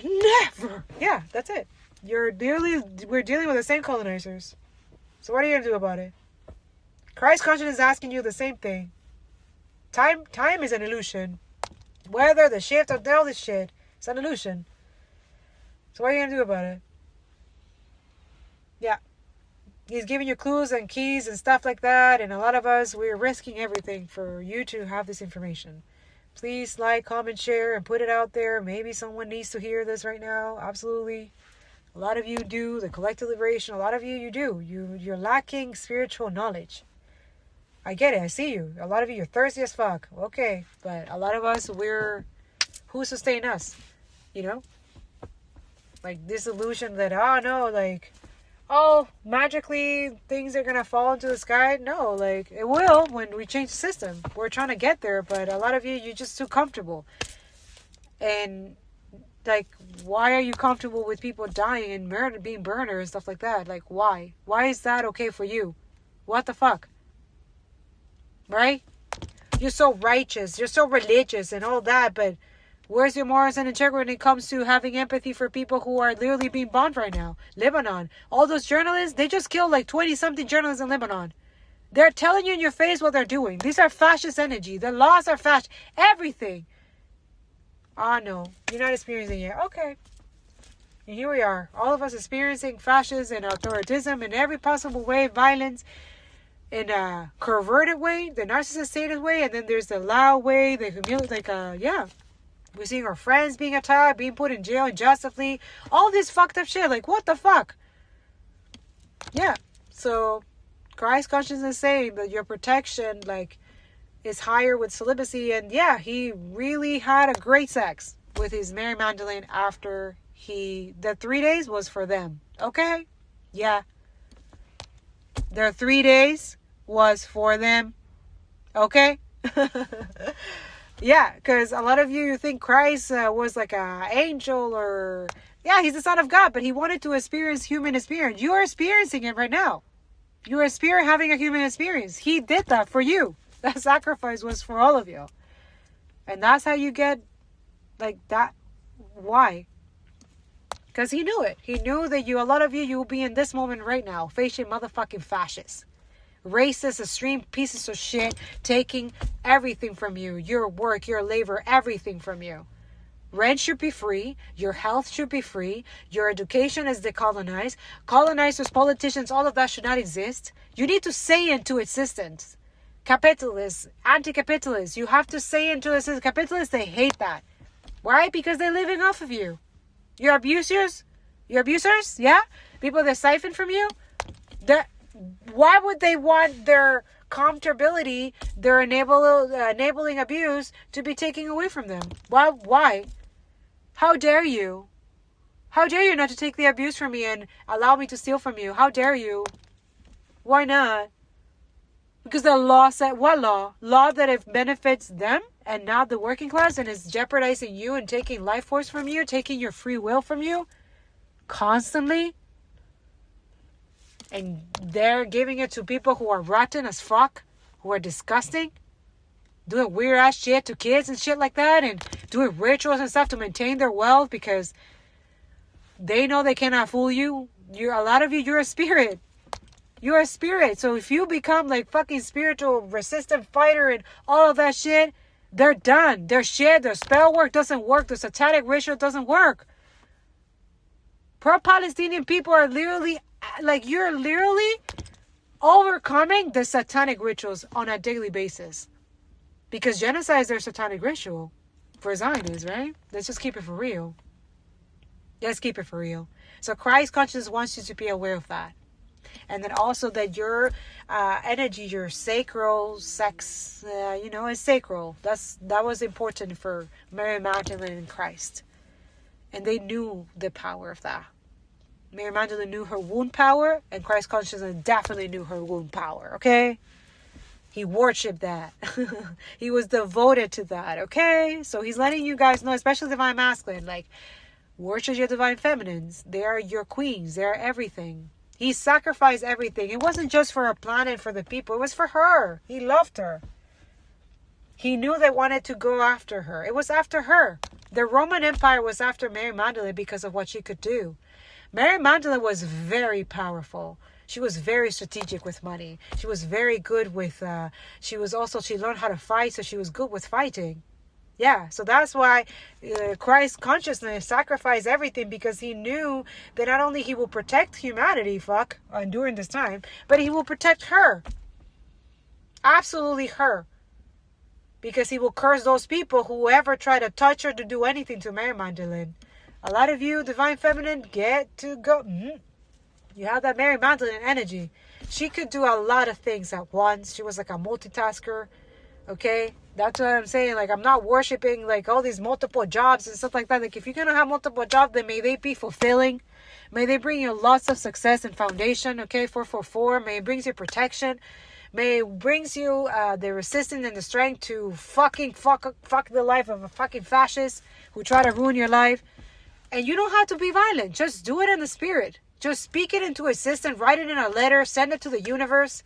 Never. Yeah, that's it. We're dealing with the same colonizers. So what are you gonna do about it? Christ consciousness is asking you the same thing. Time is an illusion. Weather, the shift, all this shit, it's an illusion. So what are you gonna do about it? Yeah. He's giving you clues and keys and stuff like that, and a lot of us, we're risking everything for you to have this information. Please like, comment, share, and put it out there. Maybe someone needs to hear this right now. Absolutely. A lot of you do. The collective liberation, a lot of you do. You're lacking spiritual knowledge. I get it. I see you. A lot of you, you're thirsty as fuck. Okay. But a lot of us, we're who sustained us? You know? Like this illusion that, oh no, like, oh, magically things are gonna fall into the sky. No, like, it will when we change the system. We're trying to get there, but a lot of you're just too comfortable. And, like, why are you comfortable with people dying and being burned and stuff like that? Like, why? Why is that okay for you? What the fuck? Right? You're so righteous, you're so religious and all that, but where's your morals and integrity when it comes to having empathy for people who are literally being bombed right now? Lebanon. All those journalists, they just killed like 20-something journalists in Lebanon. They're telling you in your face what they're doing. These are fascist energy. The laws are fascist. Everything. Ah, no. You're not experiencing it. Okay. And here we are. All of us experiencing fascism and authoritarianism in every possible way, violence, in a perverted way, the narcissistic way, and then there's the loud way, the humiliating, yeah. We're seeing our friends being attacked, being put in jail injustly, all this fucked up shit. Like, what the fuck? Yeah. So, Christ consciousness is saying that your protection, like, is higher with celibacy. And yeah, he really had a great sex with his Mary Magdalene after the 3 days was for them. Okay? Yeah. Their 3 days was for them. Okay? Yeah, because a lot of you think Christ was like an angel or... Yeah, he's the Son of God, but he wanted to experience human experience. You are experiencing it right now. You are having a human experience. He did that for you. That sacrifice was for all of you. And that's how you get like that. Why? Because he knew it. He knew that a lot of you will be in this moment right now facing motherfucking fascists. Racist, extreme pieces of shit taking everything from you. Your work, your labor, everything from you. Rent should be free. Your health should be free. Your education is decolonized. Colonizers, politicians, all of that should not exist. You need to say into existence. Capitalists, anti-capitalists, you have to say into existence. Capitalists, they hate that. Why? Because they're living off of you. Your abusers, yeah? People that siphon from you, why would they want their comfortability, their enabling abuse to be taken away from them? Why? How dare you? How dare you not to take the abuse from me and allow me to steal from you? How dare you? Why not? Because the law said, what law? Law that it benefits them and not the working class and is jeopardizing you and taking life force from you, taking your free will from you constantly. And they're giving it to people who are rotten as fuck, who are disgusting, doing weird ass shit to kids and shit like that, and doing rituals and stuff to maintain their wealth because they know they cannot fool you. A lot of you, you're a spirit. You're a spirit. So if you become like fucking spiritual resistant fighter and all of that shit, they're done. Their shit, their spell work doesn't work. The satanic ritual doesn't work. Pro-Palestinian people are literally, like, you're literally overcoming the satanic rituals on a daily basis. Because genocide is their satanic ritual for Zionists, right? Let's just keep it for real. Let's keep it for real. So Christ consciousness wants you to be aware of that. And then also that your energy, your sacral sex, is sacral. That was important for Mary Magdalene and Christ. And they knew the power of that. Mary Magdalene knew her womb power, and Christ consciousness definitely knew her womb power, okay? He worshipped that. He was devoted to that, okay? So he's letting you guys know, especially divine masculine, like, worship your divine feminines. They are your queens. They are everything. He sacrificed everything. It wasn't just for a planet, for the people. It was for her. He loved her. He knew they wanted to go after her. It was after her. The Roman Empire was after Mary Magdalene because of what she could do. Mary Magdalene was very powerful. She was very strategic with money. She was very good with, she learned how to fight, so she was good with fighting. Yeah, so that's why Christ consciousness sacrificed everything, because he knew that not only he will protect humanity, during this time, but he will protect her. Absolutely her. Because he will curse those people who ever try to touch her to do anything to Mary Magdalene. A lot of you, divine feminine, get to go. You have that Mary Magdalene energy. She could do a lot of things at once. She was like a multitasker. Okay? That's what I'm saying. Like, I'm not worshiping, like, all these multiple jobs and stuff like that. Like, if you're going to have multiple jobs, then may they be fulfilling. May they bring you lots of success and foundation, okay? 444. May it brings you protection. May it brings you the resistance and the strength to fuck the life of a fucking fascist who try to ruin your life. And you don't have to be violent. Just do it in the spirit. Just speak it into existence. Write it in a letter. Send it to the universe.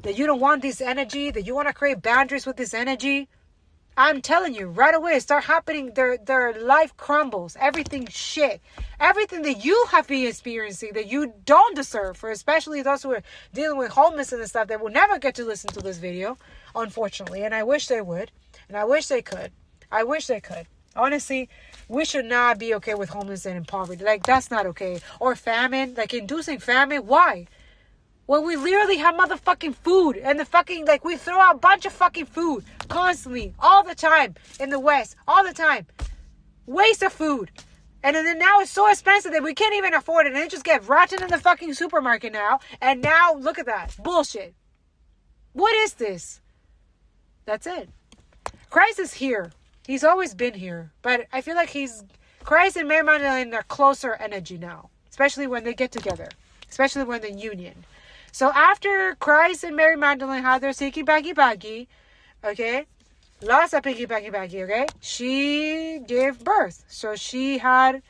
That you don't want this energy. That you want to create boundaries with this energy. I'm telling you, right away, start happening. Their life crumbles. Everything shit. Everything that you have been experiencing that you don't deserve. For especially those who are dealing with homelessness and stuff that will never get to listen to this video. Unfortunately. And I wish they would. And I wish they could. I wish they could. Honestly, we should not be okay with homelessness and poverty. Like, that's not okay. Or famine. Like, inducing famine. Why? When we literally have motherfucking food. And the fucking, like, we throw out a bunch of fucking food. Constantly. All the time. In the West. All the time. Waste of food. And then now it's so expensive that we can't even afford it. And it just gets rotten in the fucking supermarket now. And now, look at that. Bullshit. What is this? That's it. Christ is here. He's always been here. But I feel like Christ and Mary Magdalene are closer energy now. Especially when they get together. Especially when they're in union. So after Christ and Mary Magdalene had their sticky baggy, okay? Lots of piggy baggy, okay? She gave birth. So she had,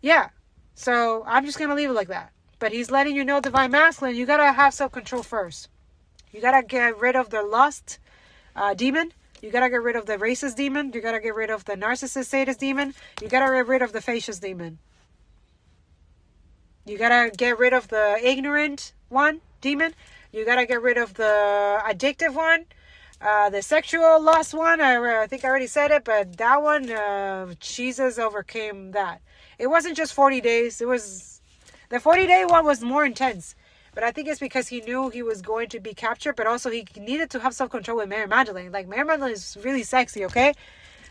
yeah. So I'm just going to leave it like that. But he's letting you know, divine masculine, you got to have self-control first. You got to get rid of the lust demon. You got to get rid of the racist demon. You got to get rid of the narcissist sadist demon. You got to get rid of the fascist demon. You got to get rid of the ignorant demon. You got to get rid of the addictive one. The sexual lust one. I think I already said it. But that one, Jesus overcame that. It wasn't just 40 days. It was... The 40-day one was more intense. But I think it's because he knew he was going to be captured. But also he needed to have self-control with Mary Magdalene. Like, Mary Magdalene is really sexy, okay?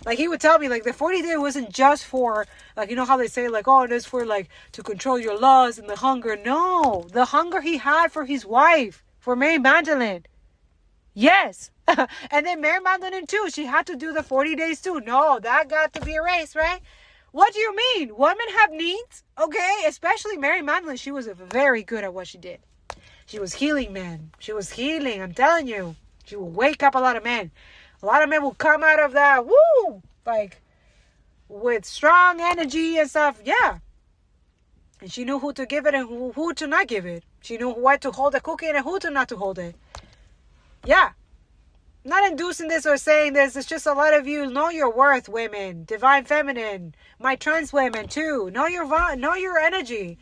Like, he would tell me, like, the 40-day wasn't just for, like, you know how they say, like, oh, it is for, like, to control your lust and the hunger. No. The hunger he had for his wife. For Mary Magdalene. Yes. And then Mary Magdalene, too. She had to do the 40 days, too. No, that got to be erased, right? What do you mean? Women have needs, okay? Especially Mary Magdalene. She was very good at what she did. She was healing men. She was healing. I'm telling you. She will wake up a lot of men. A lot of men will come out of that, woo, like, with strong energy and stuff. Yeah. And she knew who to give it and who to not give it. She knew what to hold the cookie and who to not to hold it. Yeah. Not inducing this or saying this. It's just a lot of you know your worth, women. Divine feminine. My trans women, too. Know your energy.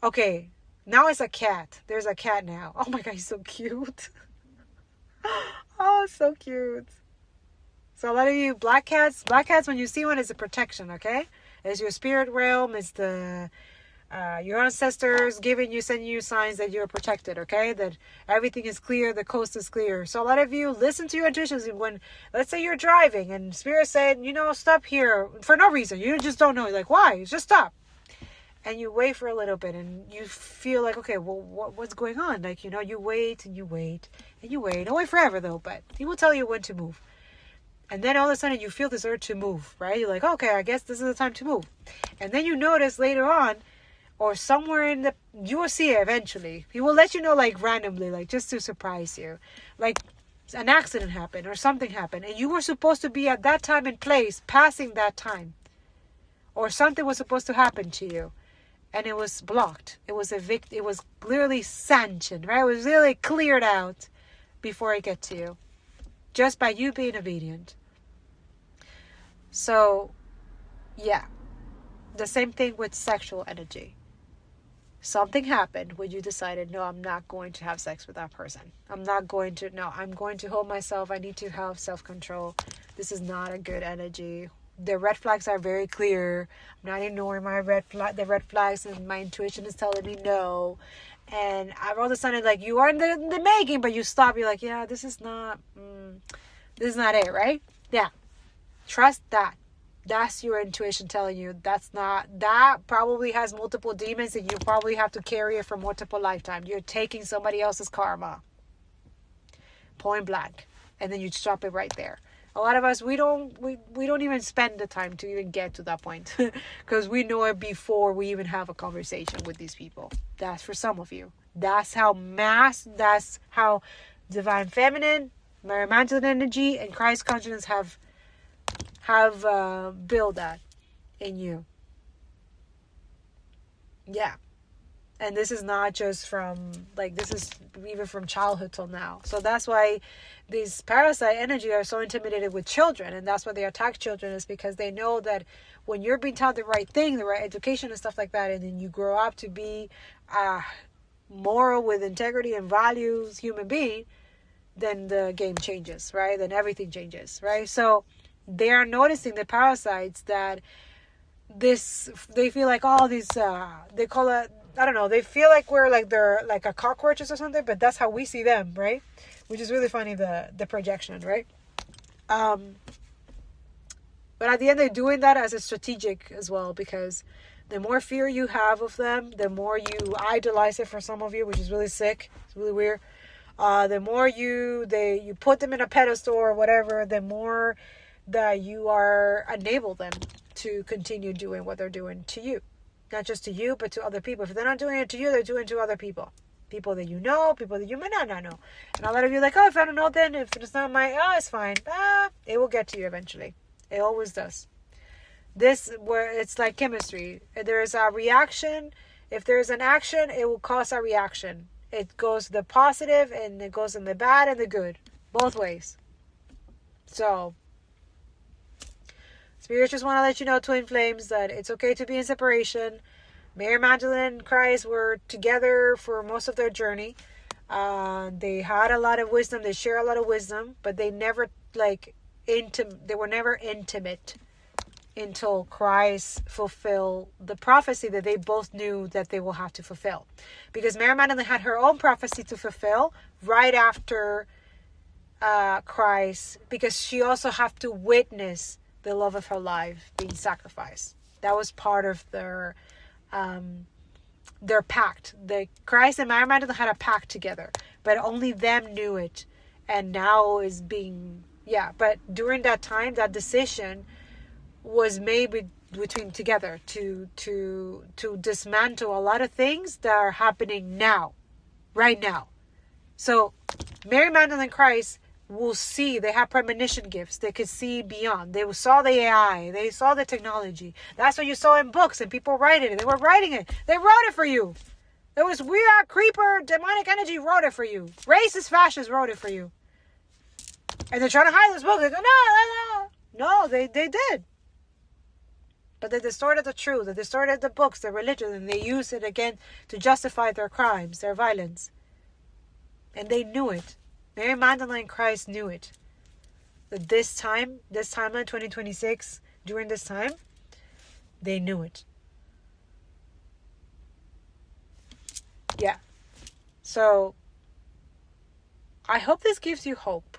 Okay. Now it's a cat. There's a cat now. Oh, my God. He's so cute. Oh, so cute. So a lot of you black cats, when you see one, is a protection, okay? It's your spirit realm. It's the your ancestors sending you signs that you're protected, okay? That everything is clear, the coast is clear. So a lot of you listen to your intuitions when, let's say you're driving and spirit said, stop here for no reason. You just don't know. You're like, why? Just stop. And you wait for a little bit and you feel like, okay, well, what's going on? Like, you wait and you wait and you wait. Don't wait forever though, but he will tell you when to move. And then all of a sudden you feel this urge to move, right? You're like, okay, I guess this is the time to move. And then you notice later on, or somewhere you will see it eventually. He will let you know, like, randomly, like, just to surprise you. Like, an accident happened or something happened. And you were supposed to be at that time and place, passing that time. Or something was supposed to happen to you. And it was blocked. It was it was literally sanctioned, right? It was really cleared out before it get to you. Just by you being obedient. So, yeah. The same thing with sexual energy. Something happened when you decided, no, I'm not going to have sex with that person. I'm going to hold myself. I need to have self-control. This is not a good energy. The red flags are very clear. I'm not ignoring the red flags, and my intuition is telling me no. And I've all of a sudden, like, you are in the making, but you stop. You're like, yeah, this is not it, right? Yeah. Trust that. That's your intuition telling you that probably has multiple demons and you probably have to carry it for multiple lifetimes. You're taking somebody else's karma. Point blank. and then you stop it right there. A lot of us, we don't even spend the time to even get to that point because we know it before we even have a conversation with these people. That's for some of you. That's how divine feminine, Mary Magdalene energy, and Christ consciousness have built that in you. Yeah. And this is not just from, this is even from childhood till now. So that's why these parasite energy are so intimidated with children. And that's why they attack children, is because they know that when you're being taught the right thing, the right education and stuff like that, and then you grow up to be moral with integrity and values human being, then the game changes, right? Then everything changes, right? So they are noticing, the parasites, that they feel like all these, they call it, I don't know, they feel like they're like a cockroaches or something, but that's how we see them, right? Which is really funny, the projection, right? But at the end, they're doing that as a strategic as well, because the more fear you have of them, the more you idolize it for some of you, which is really sick. It's really weird. The more you put them in a pedestal or whatever, the more that you enable them to continue doing what they're doing to you. Not just to you, but to other people. If they're not doing it to you, they're doing it to other people. People that you know, people that you may not know. And a lot of you are like, if I don't know, then if it's not it's fine. It will get to you eventually. It always does. It's like chemistry. There is a reaction. If there is an action, it will cause a reaction. It goes the positive and it goes in the bad and the good. Both ways. So, Spirits just want to let you know, twin flames, that it's okay to be in separation. Mary Magdalene and Christ were together for most of their journey. They had a lot of wisdom. They share a lot of wisdom, but they never they were never intimate until Christ fulfilled the prophecy that they both knew that they will have to fulfill. Because Mary Magdalene had her own prophecy to fulfill right after Christ, because she also had to witness the love of her life being sacrificed. That was part of their pact. Christ and Mary Magdalene had a pact together, but only them knew it. And now is being, but during that time, that decision was made between together to dismantle a lot of things that are happening now, right now. So Mary Magdalene and Christ will see, they have premonition gifts. They could see beyond. They saw the AI. They saw the technology. That's what you saw in books and people writing it. They were writing it. They wrote it for you. It was weird, creeper, demonic energy wrote it for you. Racist, fascists wrote it for you. And they're trying to hide this book. They go, no, they did. But they distorted the truth. They distorted the books, the religion, and they used it again to justify their crimes, their violence. And they knew it. Mary Magdalene and Christ knew it. That this timeline, 2026, during this time, they knew it. Yeah. So, I hope this gives you hope.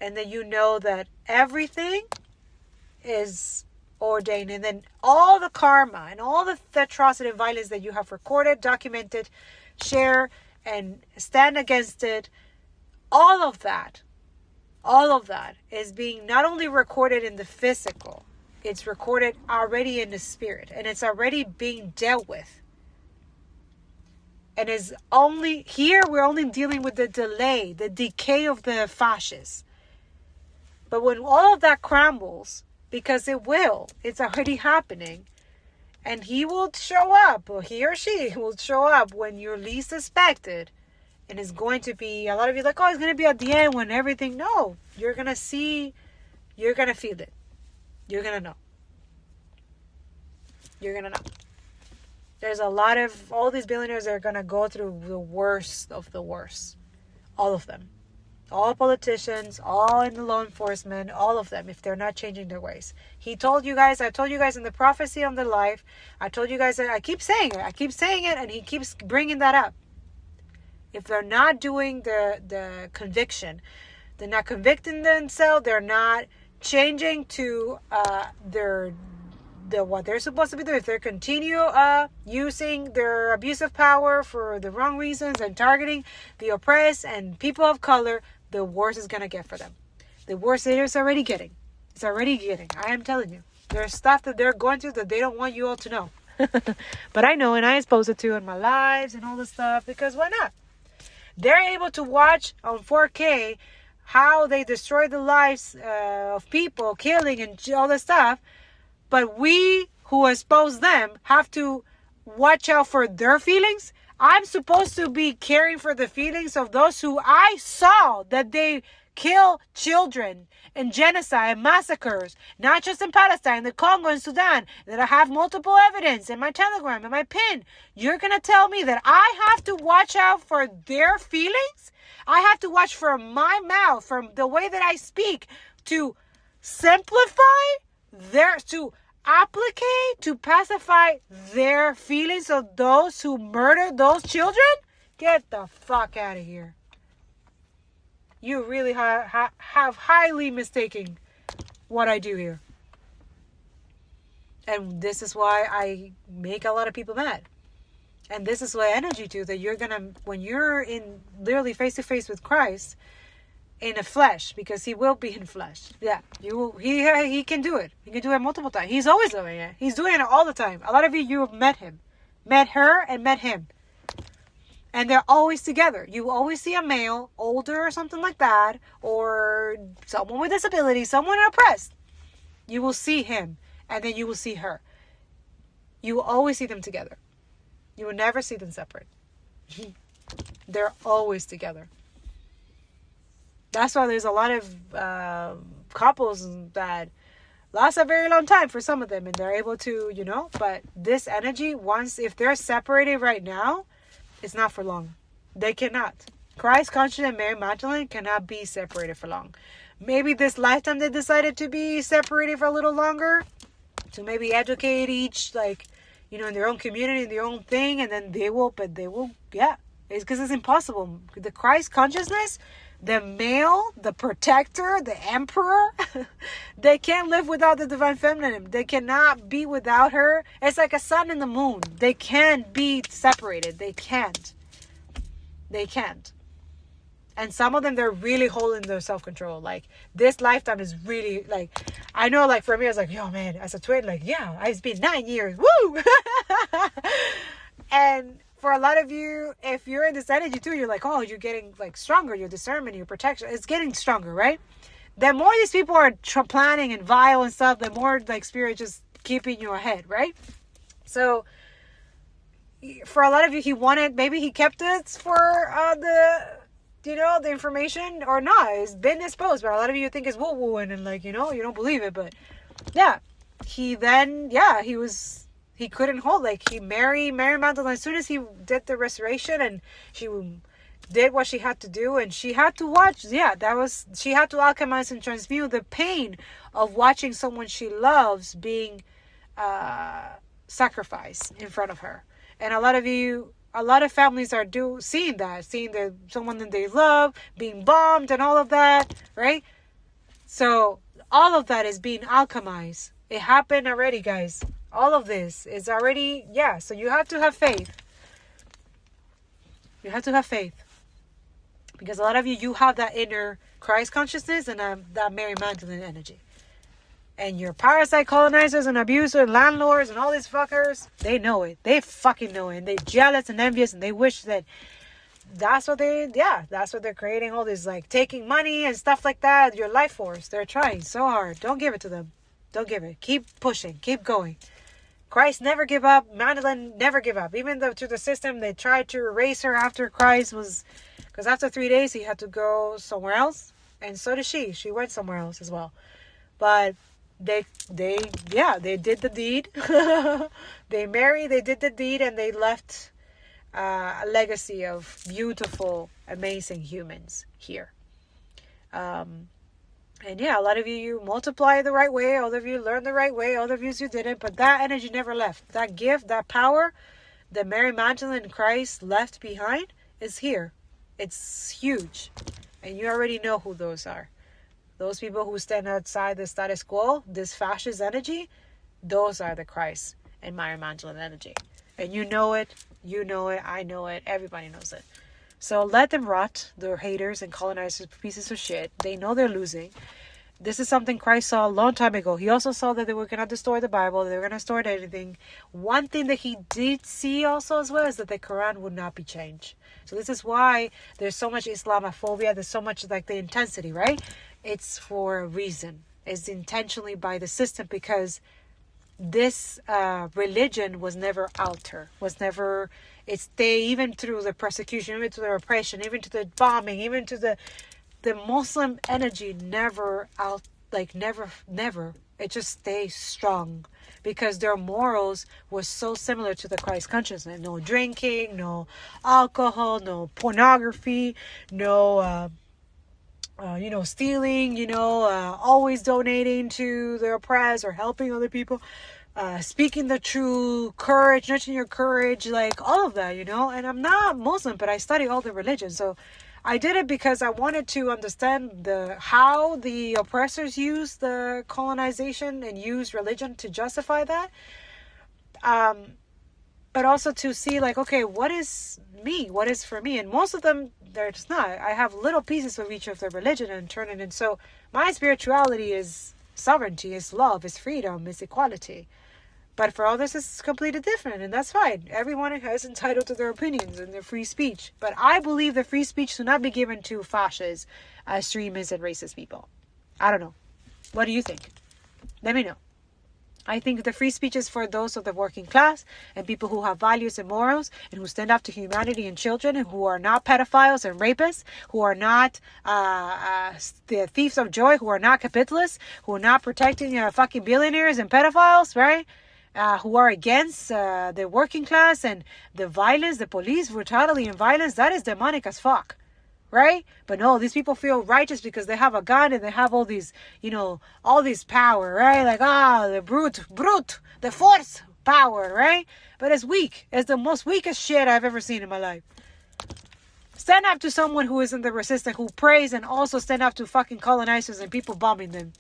And that you know that everything is ordained. And then all the karma and all the atrocity and violence that you have recorded, documented, share, and stand against it, all of that is being not only recorded in the physical, it's recorded already in the spirit, and it's already being dealt with. And is only here, we're only dealing with the delay, the decay of the fascists. But when all of that crumbles, because it's already happening, and he will show up, or he or she will show up when you're least expected. And it's going to be, a lot of you are like, it's going to be at the end when everything, no. You're going to see, you're going to feel it. You're going to know. You're going to know. There's a lot of, all these billionaires are going to go through the worst of the worst. All of them. All politicians, all in the law enforcement, all of them, if they're not changing their ways. I told you guys in the prophecy of the life, I told you guys that I keep saying it, and he keeps bringing that up. If they're not doing the conviction, they're not convicting themselves, they're not changing to what they're supposed to be doing. If they continue using their abuse of power for the wrong reasons and targeting the oppressed and people of color, the worse it's going to get for them. The worse it is already getting. It's already getting. I am telling you. There's stuff that they're going through that they don't want you all to know. But I know, and I expose it to in my lives and all this stuff, because why not? They're able to watch on 4K how they destroy the lives of people, killing and all this stuff. But we who expose them have to watch out for their feelings. I'm supposed to be caring for the feelings of those who I saw that they kill children and genocide and massacres, not just in Palestine, the Congo and Sudan, that I have multiple evidence in my Telegram and my pin. You're going to tell me that I have to watch out for their feelings? I have to watch for my mouth, from the way that I speak, to simplify to applicate, to pacify their feelings of those who murdered those children? Get the fuck out of here. You really have highly mistaken what I do here. And this is why I make a lot of people mad. And this is why energy too, that you're gonna, when you're in literally face to face with Christ in a flesh, because he will be in flesh. Yeah, you will. He can do it. He can do it multiple times. He's always doing it. He's doing it all the time. A lot of you have met him, met her, and met him. And they're always together. You always see a male, older or something like that, or someone with disability, someone oppressed. You will see him, and then you will see her. You will always see them together. You will never see them separate. They're always together. That's why there's a lot of couples that last a very long time for some of them, and they're able to, but this energy, if they're separated right now, it's not for long. They cannot. Christ conscious and Mary Magdalene cannot be separated for long. Maybe this lifetime they decided to be separated for a little longer, to maybe educate each, in their own community, in their own thing, and then they will, yeah. It's because it's impossible. The Christ consciousness, the male, the protector, the emperor, they can't live without the divine feminine. They cannot be without her. It's like a sun and the moon. They can't be separated. They can't. And some of them, they're really holding their self-control. This lifetime is really, I know, for me, I was like, yo, man, as a twin, yeah, it's been 9 years. Woo! And for a lot of you, if you're in this energy too, you're like, oh, you're getting stronger, your discernment, your protection, it's getting stronger, right? The more these people are planning and vile and stuff, the more spirit just keeping you ahead, right? So for a lot of you, maybe he kept it for the information or not. It's been exposed, but a lot of you think it's woo-woo and you don't believe it. But yeah, he couldn't hold. Mary Magdalene, as soon as he did the restoration and she did what she had to do, and she had to watch, she had to alchemize and transmute the pain of watching someone she loves being sacrificed in front of her. And a lot of families are seeing someone that they love being bombed and all of that, right? So all of that is being alchemized. It happened already, guys. All of this is already, so you have to have faith. You have to have faith. Because a lot of you have that inner Christ consciousness and that Mary Magdalene energy. And your parasite colonizers and abusers and landlords and all these fuckers, they know it. They fucking know it. And they're jealous and envious, and they wish that that's what they're creating, all this taking money and stuff like that. Your life force. They're trying so hard. Don't give it to them. Don't give it. Keep pushing. Keep going. Christ never give up. Magdalene never give up. Even though through the system they tried to erase her after Christ because after 3 days he had to go somewhere else, and so did she. She went somewhere else as well. But they did the deed. They married. They did the deed, and they left a legacy of beautiful, amazing humans here. And a lot of you multiply the right way. All of you learn the right way. All of you didn't. But that energy never left. That gift, that power that Mary Magdalene and Christ left behind is here. It's huge. And you already know who those are. Those people who stand outside the status quo, this fascist energy, those are the Christ and Mary Magdalene energy. And you know it. I know it. Everybody knows it. So let them rot. They're haters and colonizers, pieces of shit. They know they're losing. This is something Christ saw a long time ago. He also saw that they were going to destroy the Bible. They were going to destroy anything. One thing that he did see also as well is that the Quran would not be changed. So this is why there's so much Islamophobia. There's so much like the intensity, right? It's for a reason. It's intentionally by the system, because this religion was never altered. Even through the persecution, even to the oppression, even to the bombing, even to the Muslim energy never. It just stays strong, because their morals were so similar to the Christ consciousness. No drinking, no alcohol, no pornography, no stealing, always donating to the oppressed or helping other people, speaking the true courage, nurturing your courage, like all of that, And I'm not Muslim, but I study all the religions, so I did it because I wanted to understand how the oppressors use the colonization and use religion to justify that. But also to see okay, what is me? What is for me? And most of them, they're just not. I have little pieces of each of the religion and turn it in. So my spirituality is sovereignty, is love, is freedom, is equality. But for others, it's completely different, and that's fine. Everyone is entitled to their opinions and their free speech. But I believe that free speech should not be given to fascists, extremists, and racist people. I don't know. What do you think? Let me know. I think the free speech is for those of the working class and people who have values and morals and who stand up to humanity and children, and who are not pedophiles and rapists, who are not the thieves of joy, who are not capitalists, who are not protecting fucking billionaires and pedophiles, right? Who are against the working class and the violence, the police brutality and violence. That is demonic as fuck, right? But no, these people feel righteous because they have a gun and they have all these, all this power, right? Like, the brute, the force power, right? But it's weak. It's the most weakest shit I've ever seen in my life. Stand up to someone who isn't the resistant, who prays, and also stand up to fucking colonizers and people bombing them.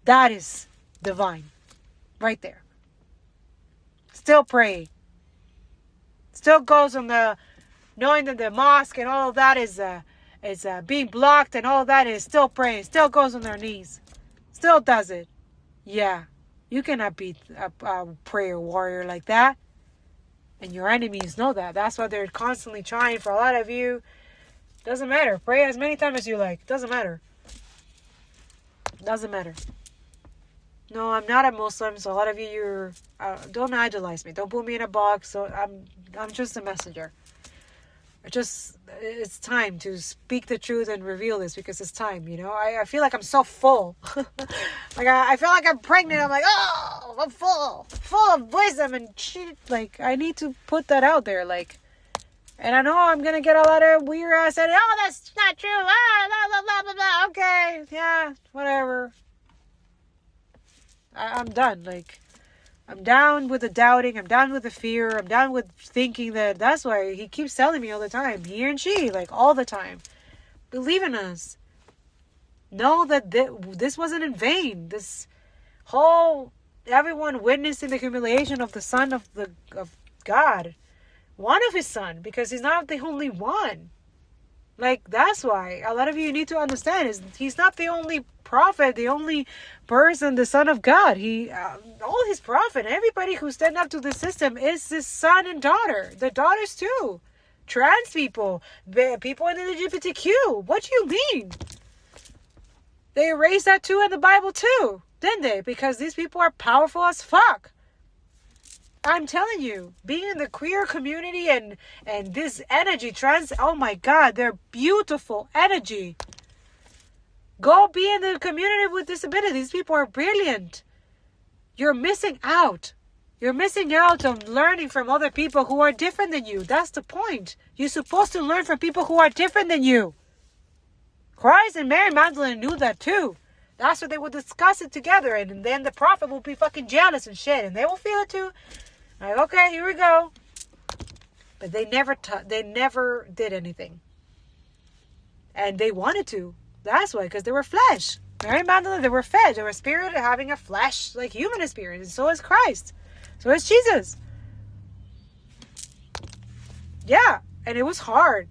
That is divine. Right there. Still pray. Still goes on knowing that the mosque and all of that is being blocked, and all of that is still praying. Still goes on their knees. Still does it. Yeah. You cannot be a prayer warrior like that. And your enemies know that. That's why they're constantly trying. For a lot of you, doesn't matter. Pray as many times as you like. Doesn't matter. Doesn't matter. No, I'm not a Muslim, so a lot of you, don't idolize me. Don't put me in a box. So I'm just a messenger. It's time to speak the truth and reveal this, because it's time, I feel like I'm so full. I feel like I'm pregnant. I'm like, oh, I'm full of wisdom and shit. I need to put that out there, and I know I'm going to get a lot of weird ass saying, oh, that's not true. Blah, blah, blah, blah. Okay. Yeah, whatever. I'm done. I'm down with the doubting. I'm down with the fear. I'm down with thinking that's why he keeps telling me all the time. He and she, all the time. Believe in us. Know that this wasn't in vain. This whole, everyone witnessing the humiliation of the Son of God. One of his son, because he's not the only one. That's why a lot of you need to understand is he's not the only prophet, the only person, the Son of God. He, all his prophet, everybody who stand up to the system is his son and daughter. The daughters too. Trans people, people in the LGBTQ. What do you mean? They erased that too in the Bible too, didn't they? Because these people are powerful as fuck. I'm telling you, being in the queer community and this energy, oh my God, they're beautiful energy. Go be in the community with disabilities. These people are brilliant. You're missing out. You're missing out on learning from other people who are different than you. That's the point. You're supposed to learn from people who are different than you. Christ and Mary Magdalene knew that too. That's why they would discuss it together, and then the prophet will be fucking jealous and shit, and they will feel it too. Okay, here we go. But they never did anything. And they wanted to. That's why, because they were flesh. Mary Magdalene, they were flesh. They were spirit having a flesh, human experience. And so is Christ. So is Jesus. Yeah. And it was hard.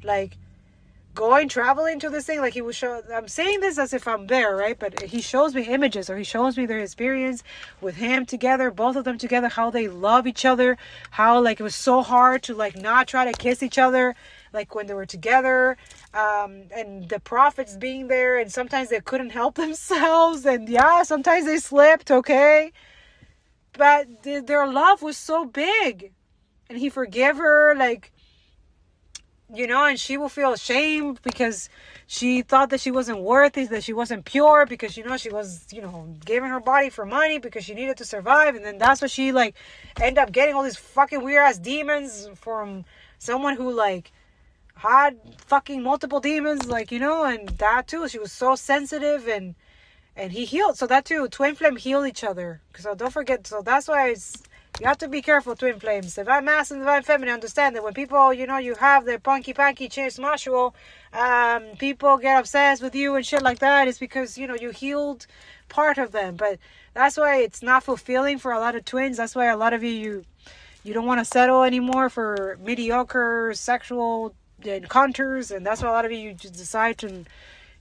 traveling to this thing, like he was show. I'm saying this as if I'm there, right? But he shows me images, or he shows me their experience with him together, both of them together, how they love each other, how like it was so hard to like not try to kiss each other, like when they were together, and the prophets being there, and sometimes they couldn't help themselves, and yeah, sometimes they slipped, okay, but their love was so big, and he forgave her, like, you know, and she will feel ashamed because she thought that she wasn't worthy, that she wasn't pure, because, you know, she was, you know, giving her body for money because she needed to survive. And then that's what she, like, ended up getting all these fucking weird-ass demons from someone who, like, had fucking multiple demons, like, you know, and that, too. She was so sensitive, and he healed. So that, too, twin flame heal each other. So don't forget. So that's why you have to be careful, twin flames. Divine masculine, divine feminine, understand that when people, you know, you have their punky panky smashual, people get obsessed with you and shit like that. It's because, you know, you healed part of them. But that's why it's not fulfilling for a lot of twins. That's why a lot of you don't want to settle anymore for mediocre sexual encounters. And that's why a lot of you just decide to,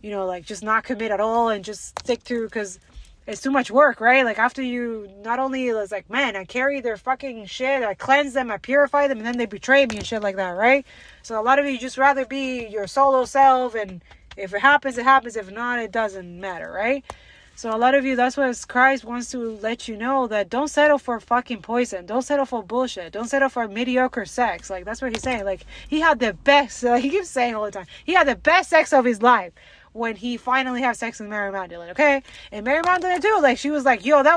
you know, like, just not commit at all and just stick to, because it's too much work, right? Like, after you, not only it's like, man, I carry their fucking shit, I cleanse them, I purify them, and then they betray me and shit like that, right? So a lot of you just rather be your solo self, and if it happens, it happens. If not, it doesn't matter, right? So a lot of you, that's what Christ wants to let you know, that don't settle for fucking poison. Don't settle for bullshit. Don't settle for mediocre sex. Like, that's what he's saying. Like, he had the best, he keeps saying all the time, he had the best sex of his life when he finally had sex with Mary Magdalene, okay? And Mary Magdalene too, like, she was like, yo, I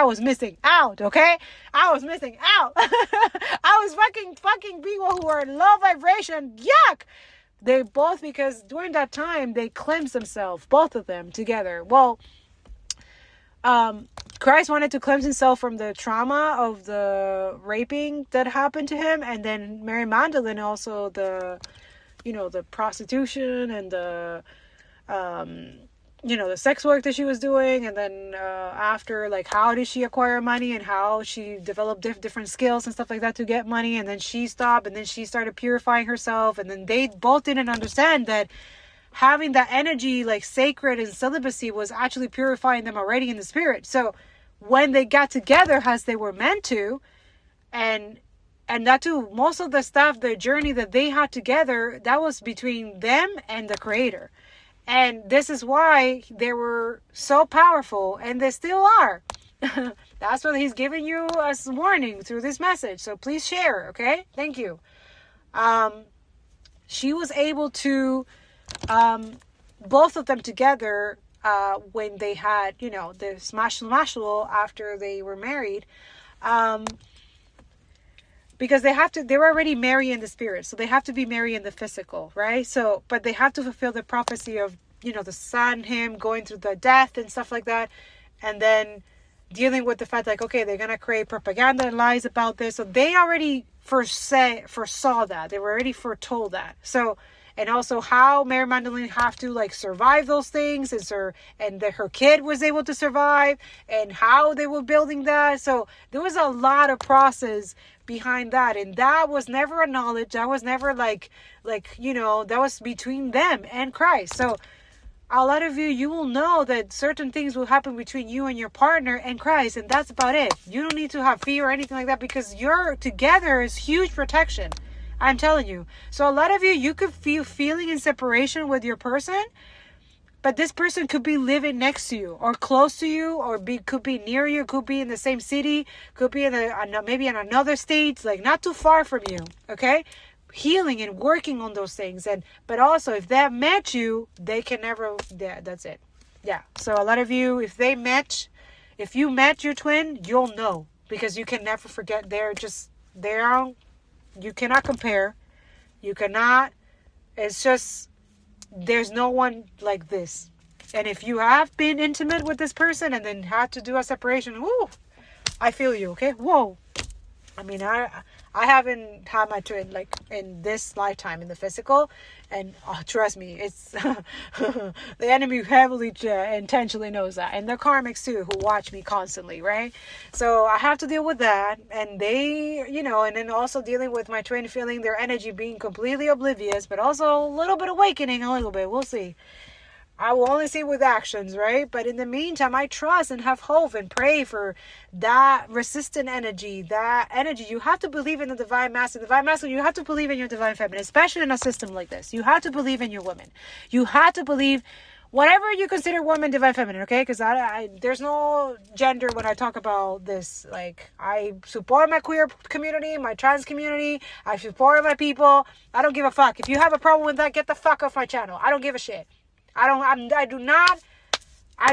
was missing out, okay? I was missing out. I was fucking people who were in low vibration, yuck! They both, because during that time, they cleansed themselves, both of them together. Well, Christ wanted to cleanse himself from the trauma of the raping that happened to him, and then Mary Magdalene also the prostitution and the the sex work that she was doing, and then after, like, how did she acquire money and how she developed different skills and stuff like that to get money, and then she stopped, and then she started purifying herself, and then they both didn't understand that having that energy, like, sacred and celibacy, was actually purifying them already in the spirit. So when they got together as they were meant to, and that too, most of the stuff, the journey that they had together, that was between them and the Creator. And this is why they were so powerful, and they still are. That's what he's giving you as a warning through this message. So please share, okay? Thank you. She was able to, both of them together, when they had, the smashal after they were married, because they were already married in the spirit, so they have to be married in the physical, right? So, but they have to fulfill the prophecy of, the son, him going through the death and stuff like that, and then dealing with the fact, like, okay, they're gonna create propaganda and lies about this. So they already foresaw that. They were already foretold that. So, and also how Mary Magdalene have to, like, survive those things, and that her kid was able to survive, and how they were building that. So there was a lot of process behind that, and that was never acknowledged. That was never that was between them and Christ. So a lot of you will know that certain things will happen between you and your partner and Christ, and that's about it. You don't need to have fear or anything like that, because you're together is huge protection. I'm telling you. So a lot of you could feel feeling in separation with your person, but this person could be living next to you, or close to you, or could be near you, could be in the same city, could be maybe in another state, like not too far from you. Okay, healing and working on those things, but also if they met you, they can never. Yeah, that's it. Yeah. So a lot of you, if you met your twin, you'll know, because you can never forget. You cannot compare. You cannot. It's just, there's no one like this. And if you have been intimate with this person and then had to do a separation, whoo, I feel you, okay? Whoa. I mean, I haven't had my twin like in this lifetime in the physical, and trust me, it's the enemy heavily intentionally knows that, and the karmics too, who watch me constantly, right? So I have to deal with that, and they, and then also dealing with my twin feeling their energy being completely oblivious, but also a little bit awakening, a little bit. We'll see. I will only see with actions, right? But in the meantime, I trust and have hope and pray for that resistant energy, that energy. You have to believe in the divine masculine. Divine masculine, you have to believe in your divine feminine, especially in a system like this. You have to believe in your woman. You have to believe whatever you consider woman, divine feminine, okay? Because there's no gender when I talk about this. Like, I support my queer community, my trans community. I support my people. I don't give a fuck. If you have a problem with that, get the fuck off my channel. I don't give a shit. I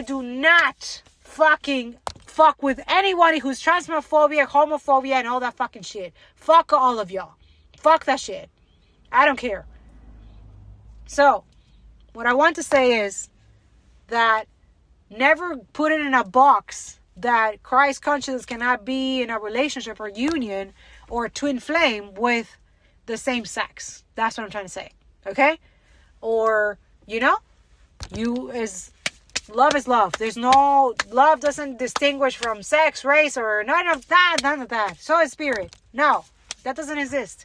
do not fucking fuck with anybody who's transphobia, homophobia, and all that fucking shit. Fuck all of y'all. Fuck that shit. I don't care. So, what I want to say is that never put it in a box that Christ consciousness cannot be in a relationship or union or twin flame with the same sex. That's what I'm trying to say. Okay? Or, love is love. There's no, love doesn't distinguish from sex, race, or none of that. So is spirit. No, that doesn't exist.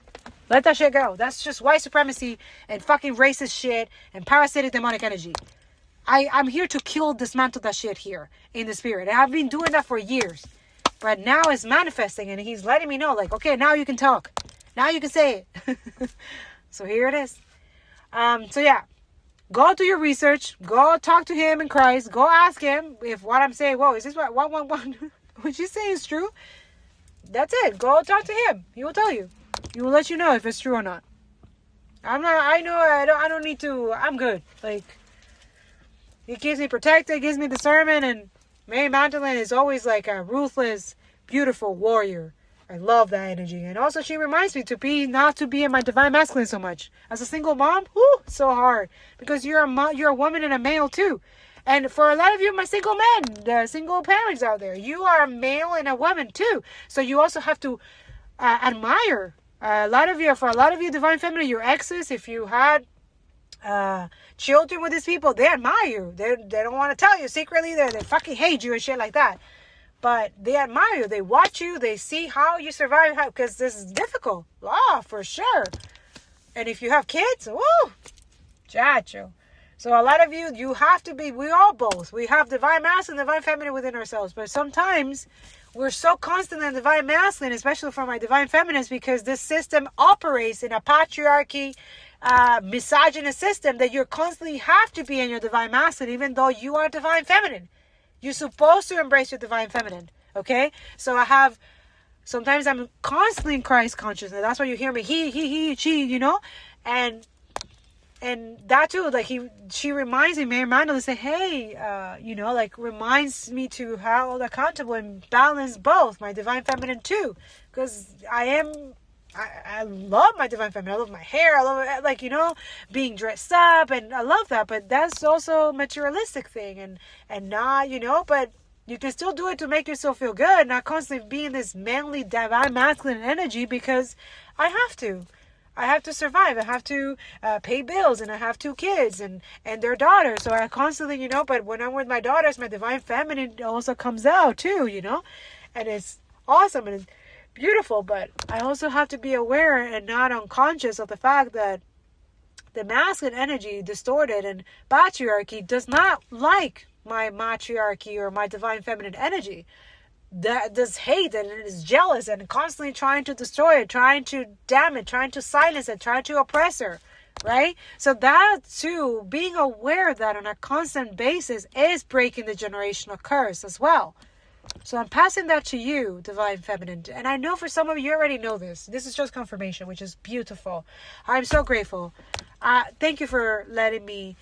Let that shit go. That's just white supremacy and fucking racist shit and parasitic demonic energy. I'm here to dismantle that shit here in the spirit. And I've been doing that for years. But now it's manifesting and he's letting me know, like, okay, now you can talk. Now you can say it. So here it is. So yeah. Go do your research. Go talk to him in Christ. Go ask him if what I'm saying, whoa, is this what you say is true? That's it. Go talk to him. He will tell you. He will let you know if it's true or not. I don't need to, I'm good. Like, he keeps me protected, gives me discernment, and Mary Magdalene is always like a ruthless, beautiful warrior. I love that energy. And also she reminds me not to be in my divine masculine so much. As a single mom, it's so hard. Because you're a woman and a male too. And for a lot of you, my single men, the single parents out there, you are a male and a woman too. So you also have to admire. For a lot of you, divine feminine, your exes, if you had children with these people, they admire you. They don't want to tell you secretly. They fucking hate you and shit like that. But they admire you. They watch you. They see how you survive. Because this is difficult. For sure. And if you have kids, chacho. So a lot of you have to be, we all both. We have divine masculine and divine feminine within ourselves. But sometimes we're so constant in divine masculine, especially for my divine feminines, because this system operates in a patriarchy, misogynist system that you constantly have to be in your divine masculine, even though you are divine feminine. You're supposed to embrace your divine feminine, okay? So sometimes I'm constantly in Christ consciousness. That's why you hear me, he, she, and that too, like she reminds me, Mary Magdalene say, hey, reminds me to hold accountable and balance both my divine feminine too, because I love my divine feminine. I love my hair. I love being dressed up, and I love that. But that's also a materialistic thing, and not, but you can still do it to make yourself feel good, not constantly be in this manly, divine, masculine energy, because I have to survive. I have to pay bills, and I have 2 kids and their daughters. So I constantly, but when I'm with my daughters, my divine feminine also comes out too, and it's awesome and it's beautiful. But I also have to be aware and not unconscious of the fact that the masculine energy, distorted and patriarchy, does not like my matriarchy or my divine feminine energy. That does hate and is jealous and constantly trying to destroy it, trying to damn it, trying to silence it, trying to oppress her, right? So that too, being aware of that on a constant basis is breaking the generational curse as well. So I'm passing that to you, divine feminine. And I know for some of you already know this. This is just confirmation, which is beautiful. I'm so grateful. Thank you for letting me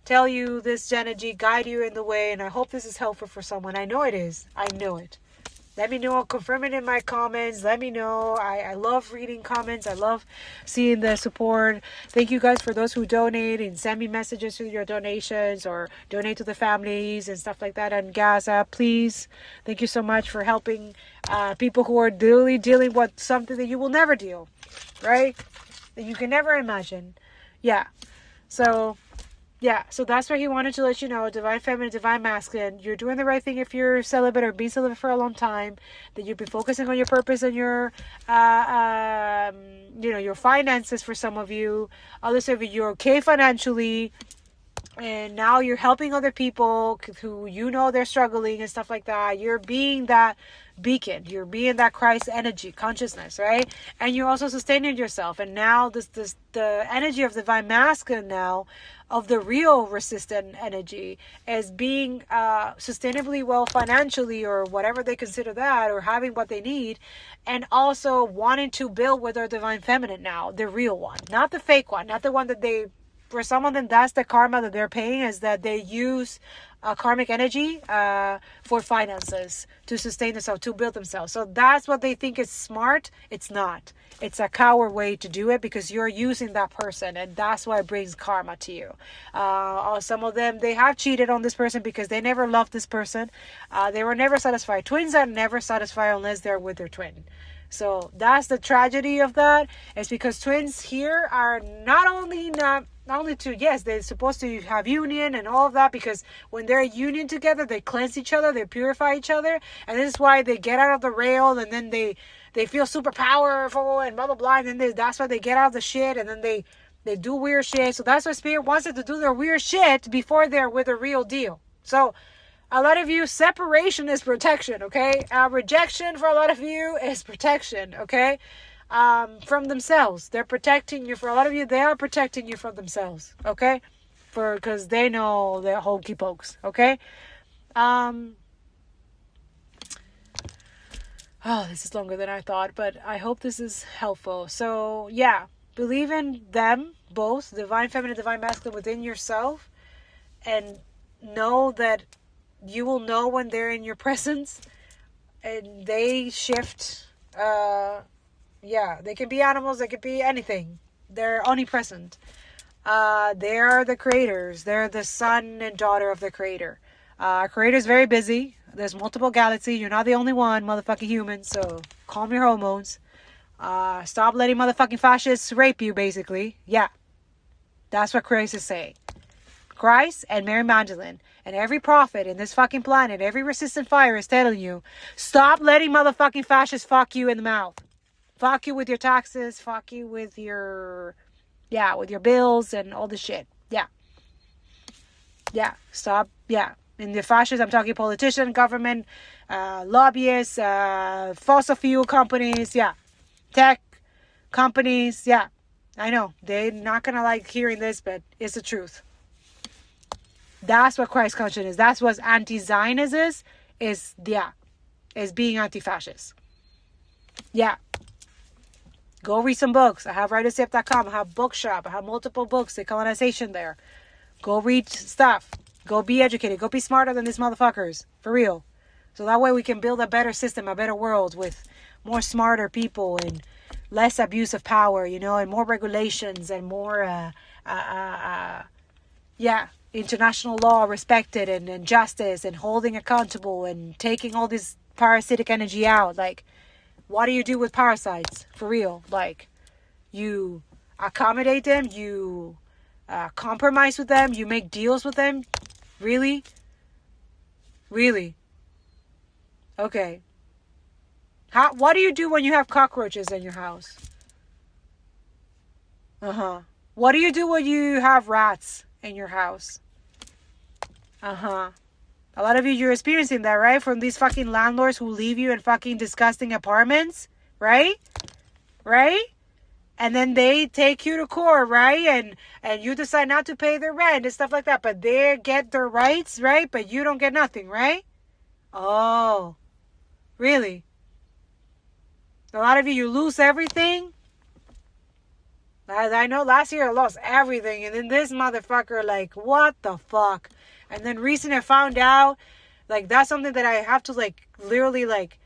tell you this energy, guide you in the way, and I hope this is helpful for someone. I know it is. I know it. Let me know. Confirm it in my comments. Let me know. I love reading comments. I love seeing the support. Thank you guys for those who donate and send me messages with your donations or donate to the families and stuff like that in Gaza. Please. Thank you so much for helping people who are really dealing with something that you will never deal. Right? That you can never imagine. Yeah. So that's why he wanted to let you know, divine feminine, divine masculine, you're doing the right thing if you're celibate or been celibate for a long time, that you've been focusing on your purpose and your, your finances for some of you. Others of you, you're okay financially, and now you're helping other people who they're struggling and stuff like that. You're being that beacon. You're being that Christ energy, consciousness, right? And you're also sustaining yourself. And now the energy of divine masculine now, of the real resistant energy, is being sustainably well financially, or whatever they consider that, or having what they need, and also wanting to build with their divine feminine now, the real one, not the fake one, not the one that they, for some of them, that's the karma that they're paying, is that they use karmic energy for finances to sustain themselves, to build themselves. So that's what they think is smart. It's not. It's a coward way to do it, because you're using that person, and that's why it brings karma to you. Some of them, they have cheated on this person because they never loved this person. They were never satisfied. Twins are never satisfied unless they're with their twin. So that's the tragedy of that. It's because twins here are not only to, yes, they're supposed to have union and all of that, because when they're union together, they cleanse each other, they purify each other, and this is why they get out of the rail, and then they feel super powerful and blah blah blah, and then that's why they get out of the shit, and then they do weird shit. So that's why Spirit wants them to do their weird shit before they're with a real deal. So a lot of you, separation is protection, okay? Rejection for a lot of you is protection, okay? From themselves. They're protecting you. For a lot of you, they are protecting you from themselves, okay? Because they know they're hokey pokes, okay? This is longer than I thought, but I hope this is helpful. So, yeah, believe in them, both, divine feminine, divine masculine, within yourself, and know that you will know when they're in your presence, and they shift. They can be animals, they could be anything. They're omnipresent. They're the creators. They're the son and daughter of the creator. Our creator is very busy. There's multiple galaxies. You're not the only one, motherfucking human. So calm your hormones. Stop letting motherfucking fascists rape you, basically. Yeah. That's what Christ is saying. Christ and Mary Magdalene and every prophet in this fucking planet, every resistant fire is telling you, stop letting motherfucking fascists fuck you in the mouth. Fuck you with your taxes. Fuck you with your bills and all this shit. Yeah. Stop. Yeah. In the fascists, I'm talking politician, government, lobbyists, fossil fuel companies. Yeah. Tech companies. Yeah. I know. They're not going to like hearing this, but it's the truth. That's what Christ consciousness is. That's what anti-Zionism is being anti-fascist. Yeah. Go read some books. I have writersip.com. I have bookshop. I have multiple books. Decolonization there. Go read stuff. Go be educated. Go be smarter than these motherfuckers. For real. So that way we can build a better system, a better world with more smarter people and less abuse of power, and more regulations and more, international law respected and justice and holding accountable and taking all this parasitic energy out. Like, what do you do with parasites? For real. Like, you accommodate them, you compromise with them, you make deals with them. Really? Really? Okay. What do you do when you have cockroaches in your house? What do you do when you have rats in your house? A lot of you're experiencing that, right? From these fucking landlords who leave you in fucking disgusting apartments, right? Right? And then they take you to court, right? And you decide not to pay their rent and stuff like that. But they get their rights, right? But you don't get nothing, right? Oh, really? A lot of you lose everything. I know last year I lost everything. And then this motherfucker, like, what the fuck? And then recently I found out, like, that's something that I have to, like, literally, like,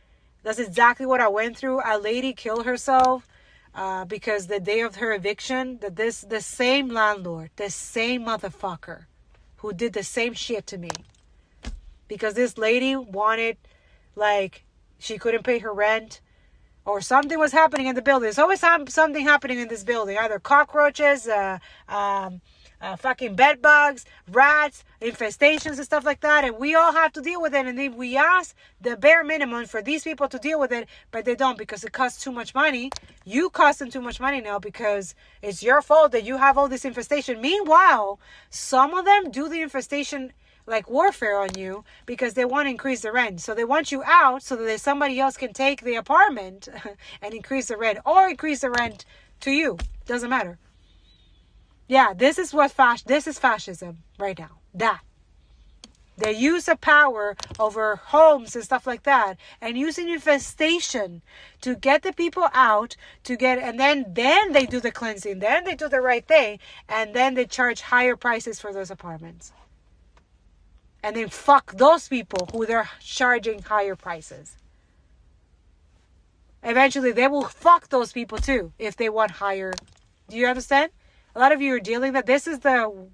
That's exactly what I went through. A lady killed herself because the day of her eviction, the same landlord, the same motherfucker who did the same shit to me. Because this lady wanted, like, she couldn't pay her rent, or something was happening in the building. There's always something happening in this building. Either cockroaches, fucking bed bugs, rats, infestations and stuff like that. And we all have to deal with it. And then we ask the bare minimum for these people to deal with it, but they don't, because it costs too much money. You cost them too much money now because it's your fault that you have all this infestation. Meanwhile, some of them do the infestation like warfare on you because they want to increase the rent. So they want you out so that somebody else can take the apartment and increase the rent, or increase the rent to you. Doesn't matter. Yeah, this is fascism right now. That. The use of power over homes and stuff like that, and using infestation to get the people out, and then they do the cleansing, then they do the right thing, and then they charge higher prices for those apartments. And then fuck those people who they're charging higher prices. Eventually, they will fuck those people too if they want higher. Do you understand? A lot of you are dealing that. This is the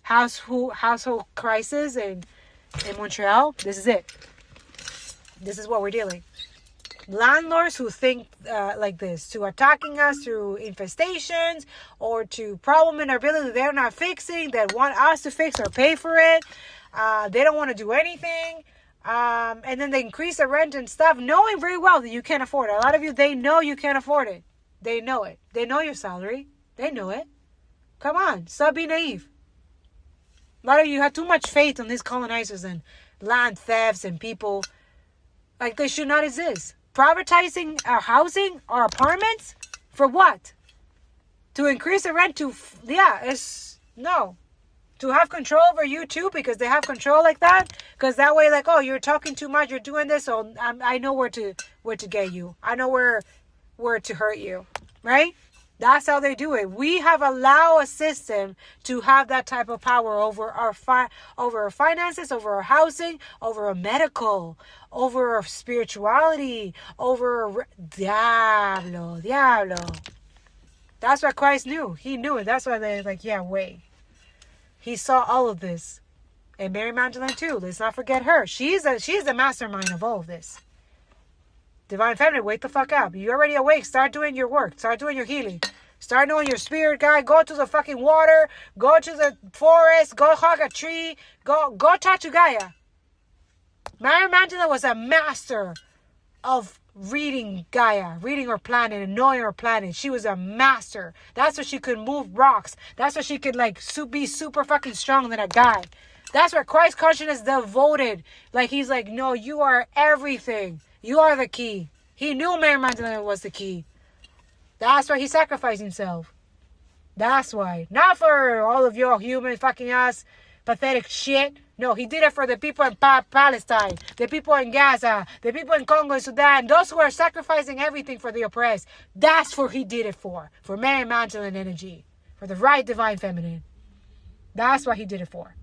household crisis in Montreal. This is it. This is what we're dealing. Landlords who think like this, to attacking us through infestations or to problem in our building that they're not fixing, that want us to fix or pay for it. They don't want to do anything. And then they increase the rent and stuff, knowing very well that you can't afford it. A lot of you, they know you can't afford it. They know it. They know your salary. They know it. Come on, stop being naive. A lot of you have too much faith on these colonizers and land thefts and people. Like, they should not exist. Privatizing our housing, our apartments, for what? To increase the rent to, no. To have control over you too, because they have control like that. Because that way, like, oh, you're talking too much, you're doing this, so I know where to get you. I know where to hurt you, right? That's how they do it. We have allowed a system to have that type of power over our finances, over our housing, over our medical, over our spirituality, over diablo. That's what Christ knew. He knew it. That's why they're like, yeah, wait. He saw all of this. And Mary Magdalene too. Let's not forget her. She's the mastermind of all of this. Divine Feminine, wake the fuck up. You're already awake. Start doing your work. Start doing your healing. Start knowing your spirit guide. Go to the fucking water. Go to the forest. Go hug a tree. Go talk to Gaia. Mary Magdalene was a master of reading Gaia, reading her planet and knowing her planet. She was a master. That's why she could move rocks. That's why she could be super fucking strong than a guy. That's where Christ consciousness devoted. Like, he's like, no, you are everything. You are the key. He knew Mary Magdalene was the key. That's why he sacrificed himself. That's why. Not for all of your human fucking ass pathetic shit. No, he did it for the people in Palestine, the people in Gaza, the people in Congo and Sudan, those who are sacrificing everything for the oppressed. That's what he did it for Mary Magdalene energy, for the right divine feminine. That's what he did it for.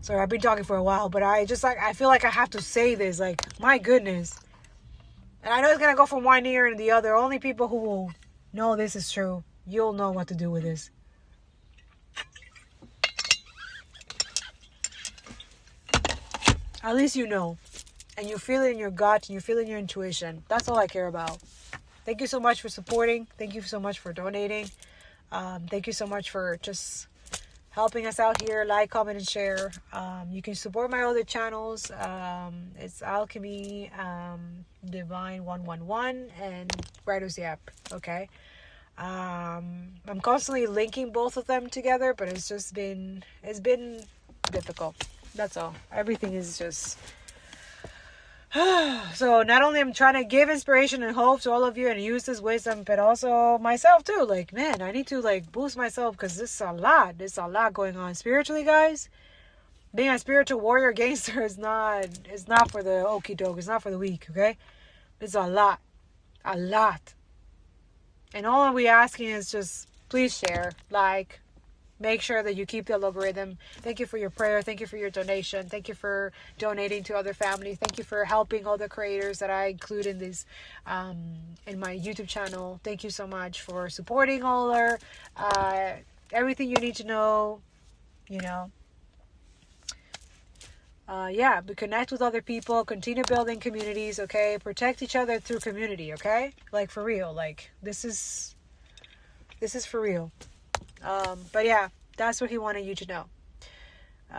Sorry, I've been talking for a while, but I feel like I have to say this. Like, my goodness. And I know it's going to go from one ear and the other. Only people who will know this is true, you'll know what to do with this. At least you know. And you feel it in your gut, and you feel it in your intuition. That's all I care about. Thank you so much for supporting. Thank you so much for donating. Thank you so much for just helping us out here. Like, comment, and share. You can support my other channels. It's Alchemy, Divine 111, and Writers the App. Okay. I'm constantly linking both of them together, but it's been difficult. That's all. Everything is just so not only I'm trying to give inspiration and hope to all of you and use this wisdom, but also myself too. Like, man, I need to boost myself, because this is a lot. There's a lot going on spiritually, guys. Being a spiritual warrior gangster is not for the okie doke. It's not for the weak. Okay, it's a lot. And all we're asking is just please share, like, make sure that you keep the logarithm. Thank you for your prayer. Thank you for your donation. Thank you for donating to other families. Thank you for helping all the creators that I include in this, in my YouTube channel. Thank you so much for supporting all our, everything you need to know, you know. Yeah, but connect with other people, continue building communities, okay? Protect each other through community, okay? Like, for real. Like, this is for real. But yeah, that's what he wanted you to know.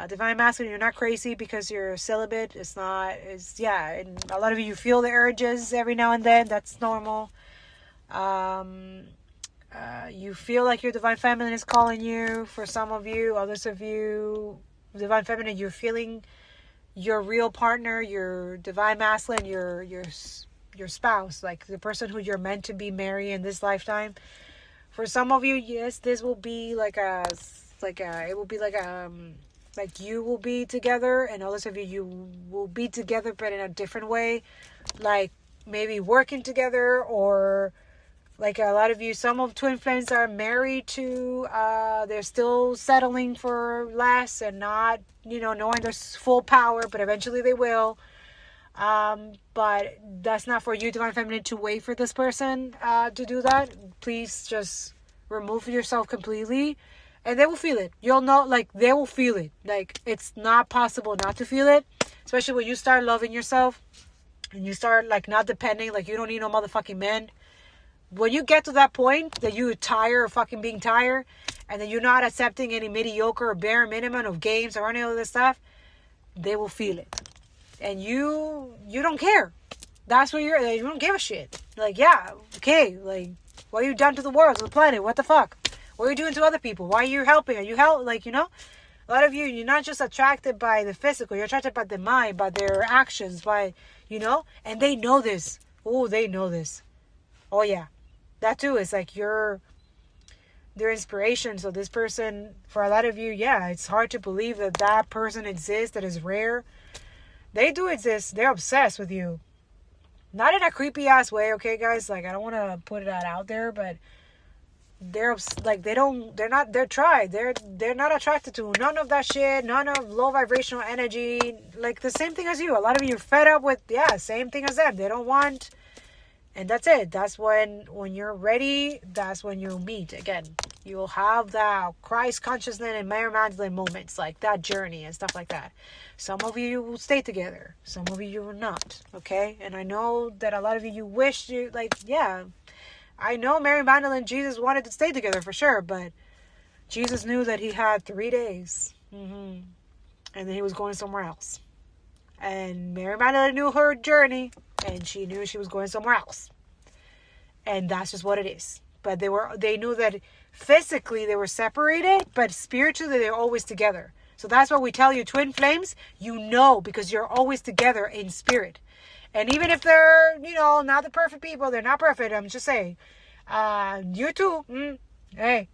Divine Masculine, you're not crazy because you're celibate. Yeah, and a lot of you feel the urges every now and then. That's normal. You feel like your Divine Feminine is calling you. For some of you, others of you, Divine Feminine, you're feeling your real partner, your Divine Masculine, your spouse, like the person who you're meant to be marrying in this lifetime. For some of you, yes, this will be like you will be together, and others of you will be together, but in a different way, like maybe working together, or like a lot of you, some of twin flames are married to, they're still settling for less and not, knowing their full power, but eventually they will. But that's not for you, Divine Feminine, to wait for this person to do that. Please just remove yourself completely, and they will feel it. You'll know, like, they will feel it. Like, it's not possible not to feel it, especially when you start loving yourself and you start, like, not depending, like, you don't need no motherfucking men. When you get to that point that you tire of fucking being tired, and then you're not accepting any mediocre or bare minimum of games or any of this stuff, they will feel it. And you don't care. That's what you don't give a shit. Like, yeah, okay, like, what are you done to the world, to the planet? What the fuck? What are you doing to other people? Why are you helping? Are you like, a lot of you, you're not just attracted by the physical, you're attracted by the mind, by their actions, by, and they know this. Oh, they know this. Oh, yeah. That too is like their inspiration. So this person, for a lot of you, yeah, it's hard to believe that person exists, that is rare. They do exist. They're obsessed with you. Not in a creepy ass way, okay, guys? Like, I don't want to put that out there, but they're like, they're tried. They're not attracted to none of that shit, none of low vibrational energy. Like, the same thing as you. A lot of you are fed up with, same thing as them. They don't want. And that's it. That's when you're ready, that's when you'll meet again. You'll have that Christ consciousness and Mary Magdalene moments, like that journey and stuff like that. Some of you will stay together. Some of you will not. Okay? And I know that a lot of you wish you, like, yeah. I know Mary Magdalene and Jesus wanted to stay together for sure, but Jesus knew that he had 3 days. And then he was going somewhere else. And Mary Magdalene knew her journey, and she knew she was going somewhere else. And that's just what it is. But they knew that physically they were separated, but spiritually they're always together. So that's what we tell you, twin flames, because you're always together in spirit. And even if they're, not the perfect people, they're not perfect, I'm just saying. You too. Hey.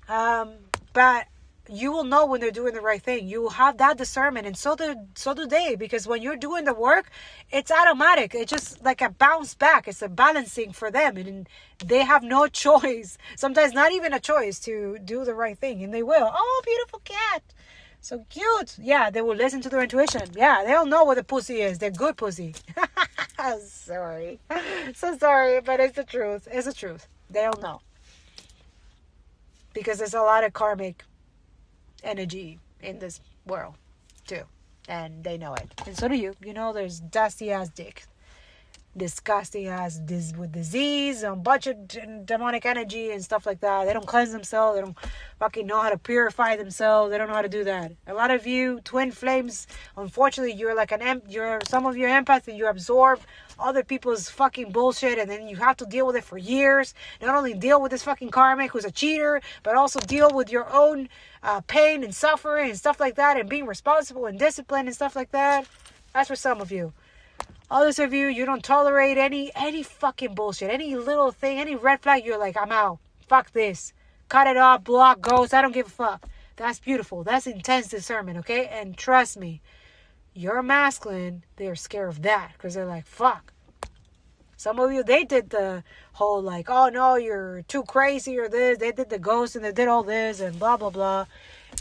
But you will know when they're doing the right thing. You will have that discernment, and so do they, because when you're doing the work, it's automatic. It's just like a bounce back. It's a balancing for them, and they have no choice. Sometimes not even a choice to do the right thing, and they will. Oh, beautiful cat. So cute. Yeah, they will listen to their intuition. Yeah, they'll know what the pussy is. They're good pussy. Sorry. So sorry, but it's the truth. It's the truth. They'll know. Because there's a lot of karmic energy in this world too, and they know it, and so do you. There's dusty ass dick, disgusting ass with disease, a bunch of demonic energy and stuff like that. They don't cleanse themselves. They don't fucking know how to purify themselves. They don't know how to do that. A lot of you twin flames, unfortunately, you're like some of your empath, and you absorb other people's fucking bullshit, and then you have to deal with it for years. Not only deal with this fucking karmic who's a cheater, but also deal with your own pain and suffering and stuff like that, and being responsible and disciplined and stuff like that. That's for some of you. Others of you, you don't tolerate any fucking bullshit, any little thing, any red flag. You're like, I'm out. Fuck this. Cut it off. Block. Ghost. I don't give a fuck. That's beautiful. That's intense discernment, okay? And trust me, you're masculine. They're scared of that because they're like, fuck. Some of you, they did the whole like, oh no, you're too crazy or this. They did the ghost and they did all this and blah, blah, blah.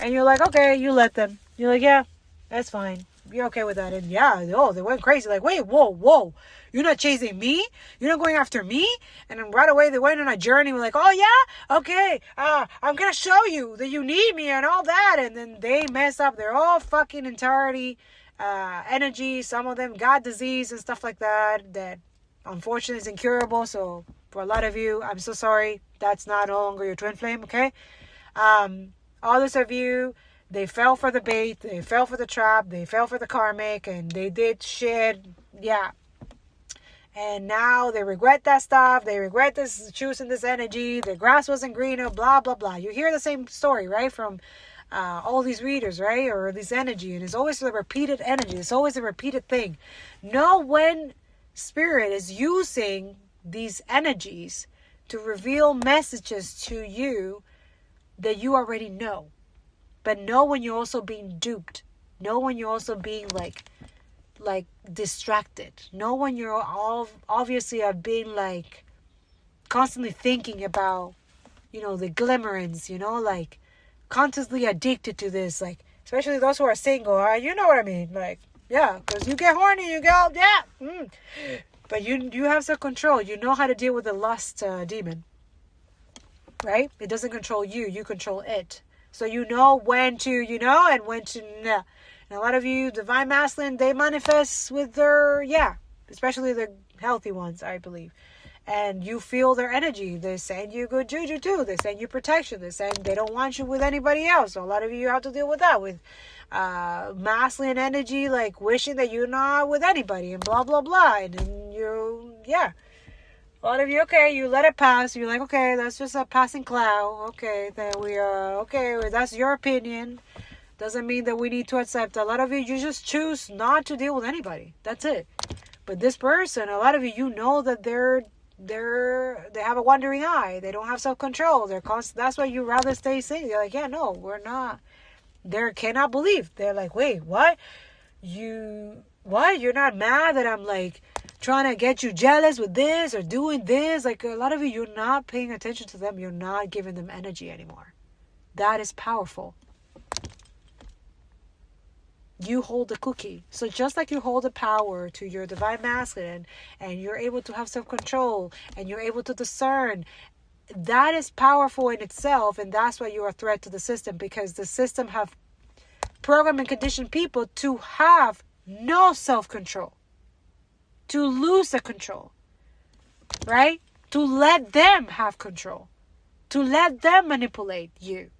And you're like, okay, you let them. You're like, yeah, that's fine. You're okay with that. And yeah, oh, they went crazy. Like, wait, whoa. You're not chasing me? You're not going after me? And then right away they went on a journey. We're like, oh yeah? Okay. I'm going to show you that you need me and all that. And then they mess up their whole fucking entirety, energy. Some of them got disease and stuff like that. That unfortunately is incurable. So for a lot of you, I'm so sorry. That's not no longer your twin flame, okay? Others of you, they fell for the bait. They fell for the trap. They fell for the karmic. And they did shit. Yeah. And now they regret that stuff. They regret this, choosing this energy. The grass wasn't greener, blah, blah, blah. You hear the same story, right? From all these readers, right? Or this energy. And it's always a repeated energy. It's always a repeated thing. Know when Spirit is using these energies to reveal messages to you that you already know. But know when you're also being duped. Know when you're also being like distracted. Know when you're all obviously are being like constantly thinking about, the glimmerings, like constantly addicted to this, like especially those who are single, you know what I mean, like, yeah, because you get horny, you go, yeah, but you have some control. You know how to deal with the lust demon, right? It doesn't control you, you control it. So you know when to, and when to not. And a lot of you, divine masculine, they manifest with their, especially the healthy ones, I believe. And you feel their energy. They send you good juju too. They send you protection. They don't want you with anybody else. So a lot of you have to deal with that, with masculine energy, like wishing that you're not with anybody and blah, blah, blah. And then a lot of you, okay, you let it pass. You're like, okay, that's just a passing cloud. Okay, then we are, okay, that's your opinion. Doesn't mean that we need to accept. A lot of you just choose not to deal with anybody. That's it. But this person, a lot of you know that they have a wandering eye. They don't have self-control. That's why you rather stay single. You're like, yeah, no, we're not. They cannot believe. They're like, wait, what? What? You're not mad that I'm like trying to get you jealous with this or doing this? Like a lot of you, you're not paying attention to them. You're not giving them energy anymore. That is powerful. You hold the cookie. So just like you hold the power to your divine masculine and you're able to have self-control and you're able to discern, that is powerful in itself. And that's why you're a threat to the system, because the system have programmed and conditioned people to have no self-control, to lose the control, right? To let them have control, to let them manipulate you.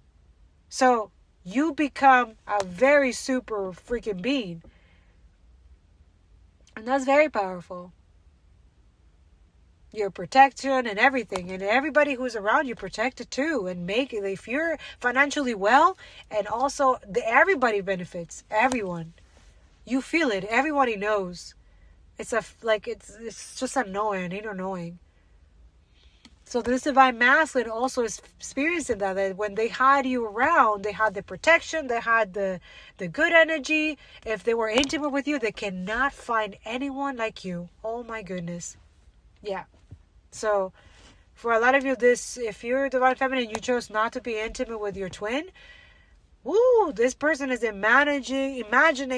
So you become a very super freaking being. And that's very powerful. Your protection and everything. And everybody who's around you protected too. And if you're financially well, and also everybody benefits. Everyone. You feel it. Everybody knows. It's just annoying. Ain't annoying. So this divine masculine also is experiencing that when they had you around, they had the protection, they had the good energy. If they were intimate with you, they cannot find anyone like you. Oh my goodness. Yeah. So for a lot of you, if you're divine feminine, you chose not to be intimate with your twin. Woo, this person is imagining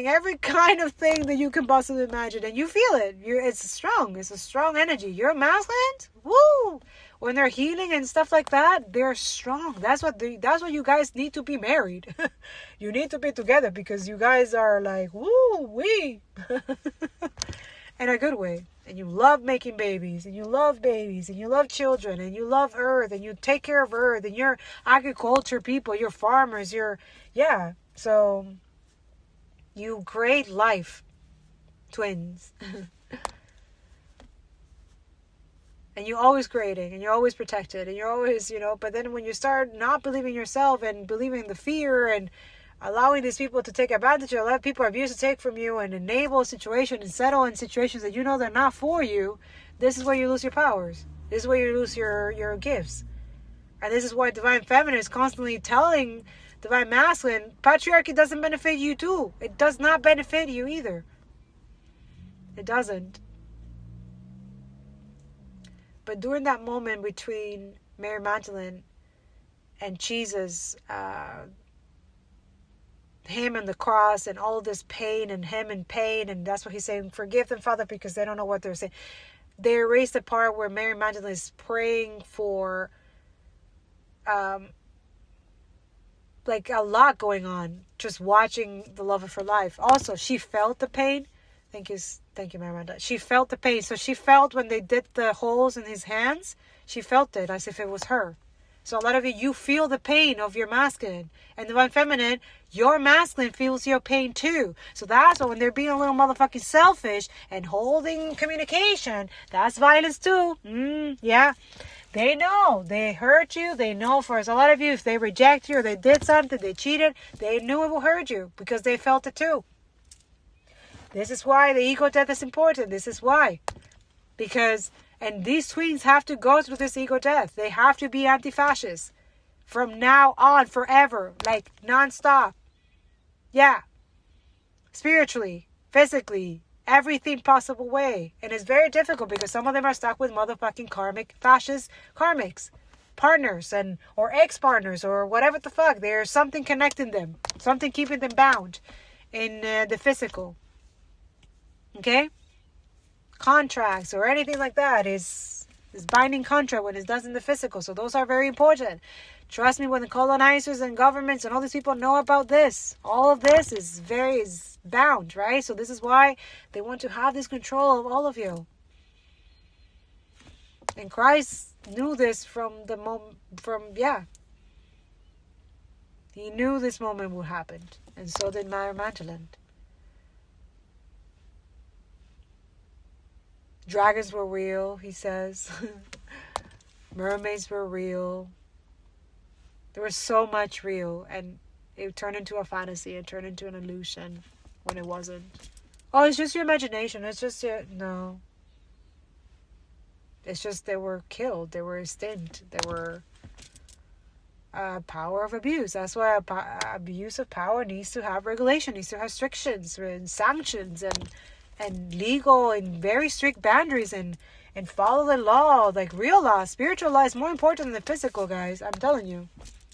every kind of thing that you can possibly imagine. And you feel it. It's strong. It's a strong energy. You're masculine. Woo. When they're healing and stuff like that, they're strong. That's what you guys need to be married. You need to be together because you guys are like, woo, wee. In a good way. And you love making babies, and you love babies, and you love children, and you love earth, and you take care of earth, and you're agriculture people, you're farmers, so you create life, twins. And you're always creating, and you're always protected, and you're always, but then when you start not believing yourself and believing the fear and allowing these people to take advantage of, let people abuse to take from you and enable a situation and settle in situations that they're not for you, this is where you lose your powers. This is where you lose your gifts. And this is why divine feminine is constantly telling divine masculine, patriarchy doesn't benefit you too. It does not benefit you either. It doesn't. But during that moment between Mary Magdalene and Jesus, him and the cross and all this pain and him in pain, and that's what he's saying, forgive them, Father, because they don't know what they're saying. They erased the part where Mary Magdalene is praying for like a lot going on, just watching the love of her life. Also, she felt the pain. Thank you, Mary Magdalene. She felt the pain. So she felt when they did the holes in his hands, she felt it as if it was her. So a lot of you feel the pain of your masculine. And divine feminine, your masculine feels your pain too. So that's why when they're being a little motherfucking selfish and holding communication, that's violence too. Yeah. They know. They hurt you. They know for us. A lot of you, if they reject you or they did something, they cheated, they knew it will hurt you because they felt it too. This is why the ego death is important. This is why. Because... and these twins have to go through this ego death. They have to be anti-fascist. From now on, forever. Like, non-stop. Yeah. Spiritually. Physically. Everything possible way. And it's very difficult because some of them are stuck with motherfucking karmic, fascist karmics. Partners and or ex-partners or whatever the fuck. There's something connecting them. Something keeping them bound in the physical. Okay? Contracts or anything like that is binding contract when it's done in the physical. So those are very important. Trust me, when the colonizers and governments and all these people know about this, all of this is bound, right? So this is why they want to have this control of all of you. And Christ knew this from the moment, he knew this moment would happen. And so did Mary Magdalene. Dragons were real, he says. Mermaids were real. There was so much real. And it turned into a fantasy. It turned into an illusion when it wasn't. Oh, it's just your imagination. It's just your... No. It's just they were killed. They were extinct. They were... power of abuse. That's why abuse of power needs to have regulation. Needs to have restrictions and sanctions and legal and very strict boundaries and follow the law, like real law. Spiritual law is more important than the physical, guys. I'm telling you.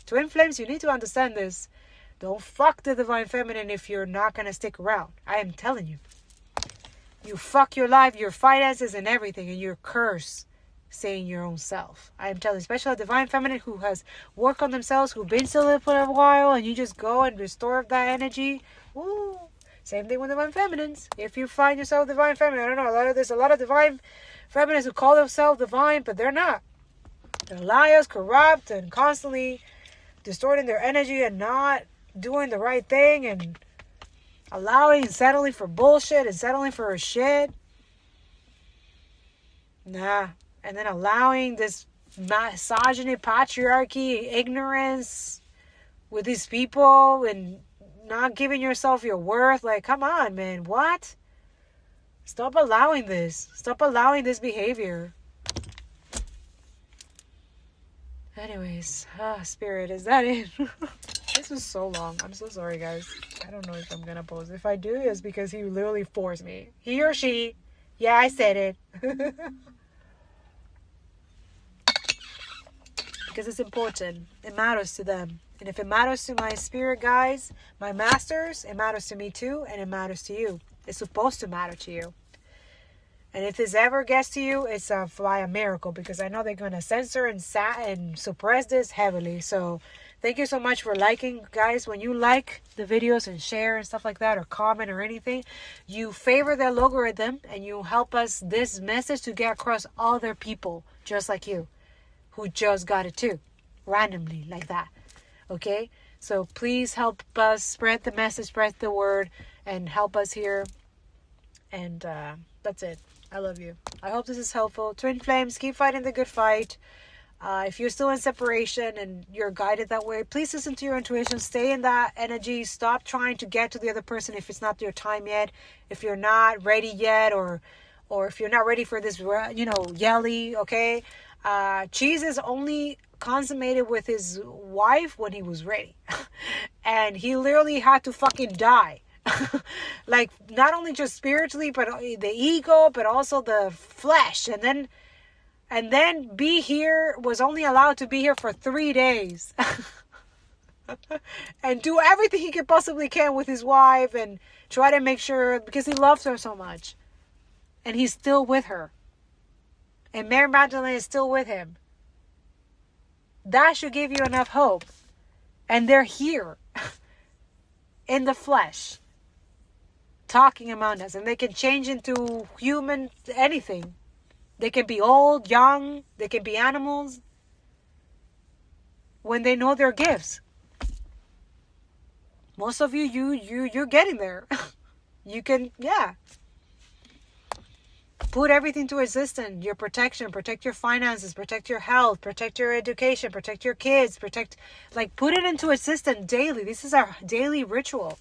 Twin flames, you need to understand this. Don't fuck the divine feminine if you're not going to stick around. I am telling you. You fuck your life, your finances and everything, and you're cursed saying your own self. I am telling you, especially a divine feminine who has worked on themselves, who've been celibate for a while, and you just go and restore that energy. Woo! Same thing with divine feminines. If you find yourself divine feminine, I don't know, there's a lot of divine feminines who call themselves divine, but they're not. They're liars, corrupt, and constantly distorting their energy and not doing the right thing and allowing and settling for bullshit and settling for shit. Nah. And then allowing this misogyny, patriarchy, ignorance with these people and not giving yourself your worth. Like, come on, man. What? Stop allowing this. Stop allowing this behavior. Anyways, Spirit, is that it? This was so long. I'm so sorry, guys. I don't know if I'm gonna post. If I do, it's because he literally forced me. He or she. Yeah, I said it. Because it's important. It matters to them. And if it matters to my spirit guides, my masters, it matters to me too, and it matters to you. It's supposed to matter to you. And if this ever gets to you, it's by a miracle, because I know they're going to censor and suppress this heavily. So thank you so much for liking, guys. When you like the videos and share and stuff like that, or comment or anything, you favor the algorithm and you help us, this message, to get across other people just like you, who just got it too, randomly like that. Okay, so please help us spread the message, spread the word, and help us here. And that's it. I love you. I hope this is helpful. Twin flames, keep fighting the good fight. If you're still in separation and you're guided that way, please listen to your intuition. Stay in that energy. Stop trying to get to the other person if it's not your time yet. If you're not ready yet, or if you're not ready for this, yelly. Okay, Jesus only consummated with his wife when he was ready. And he literally had to fucking die. Like, not only just spiritually, but the ego, but also the flesh. And then And then was only allowed to be here for 3 days. And do everything he could possibly can with his wife and try to make sure, because he loves her so much. And he's still with her. And Mary Magdalene is still with him. That should give you enough hope. And they're here in the flesh, talking among us. And they can change into human anything. They can be old, young, they can be animals. When they know their gifts. Most of you're getting there. You can, put everything to existence. Your protection, protect your finances, protect your health, protect your education, protect your kids, put it into existence daily. This is our daily ritual.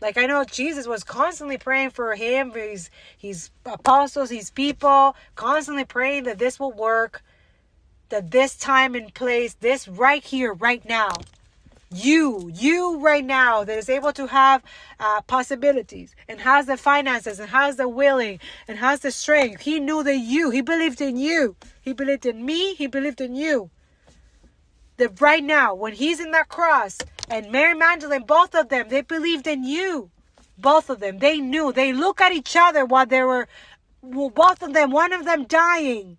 Like, I know Jesus was constantly praying for him, for his apostles, his people, constantly praying that this will work, that this time and place, this right here, right now, you right now that is able to have possibilities and has the finances and has the willing and has the strength. He knew that he believed in you. He believed in me. He believed in you. That right now, when he's in that cross and Mary Magdalene, both of them, they believed in you. Both of them, they knew. They look at each other while they were, both of them, one of them dying.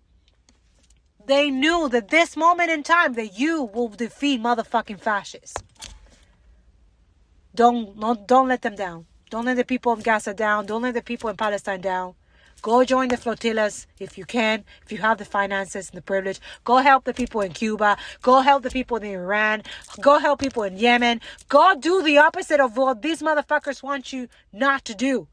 They knew that this moment in time that you will defeat motherfucking fascists. Don't let them down. Don't let the people of Gaza down. Don't let the people in Palestine down. Go join the flotillas if you can, if you have the finances and the privilege. Go help the people in Cuba. Go help the people in Iran. Go help people in Yemen. Go do the opposite of what these motherfuckers want you not to do.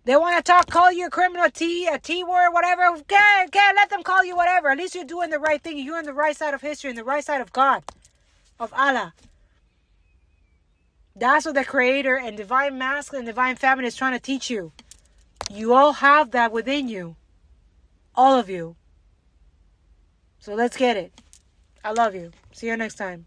They want to call you a criminal, a T word, whatever. Okay, let them call you whatever. At least you're doing the right thing. You're on the right side of history, on the right side of God, of Allah. That's what the Creator and Divine Masculine, Divine Feminine is trying to teach you. You all have that within you. All of you. So let's get it. I love you. See you next time.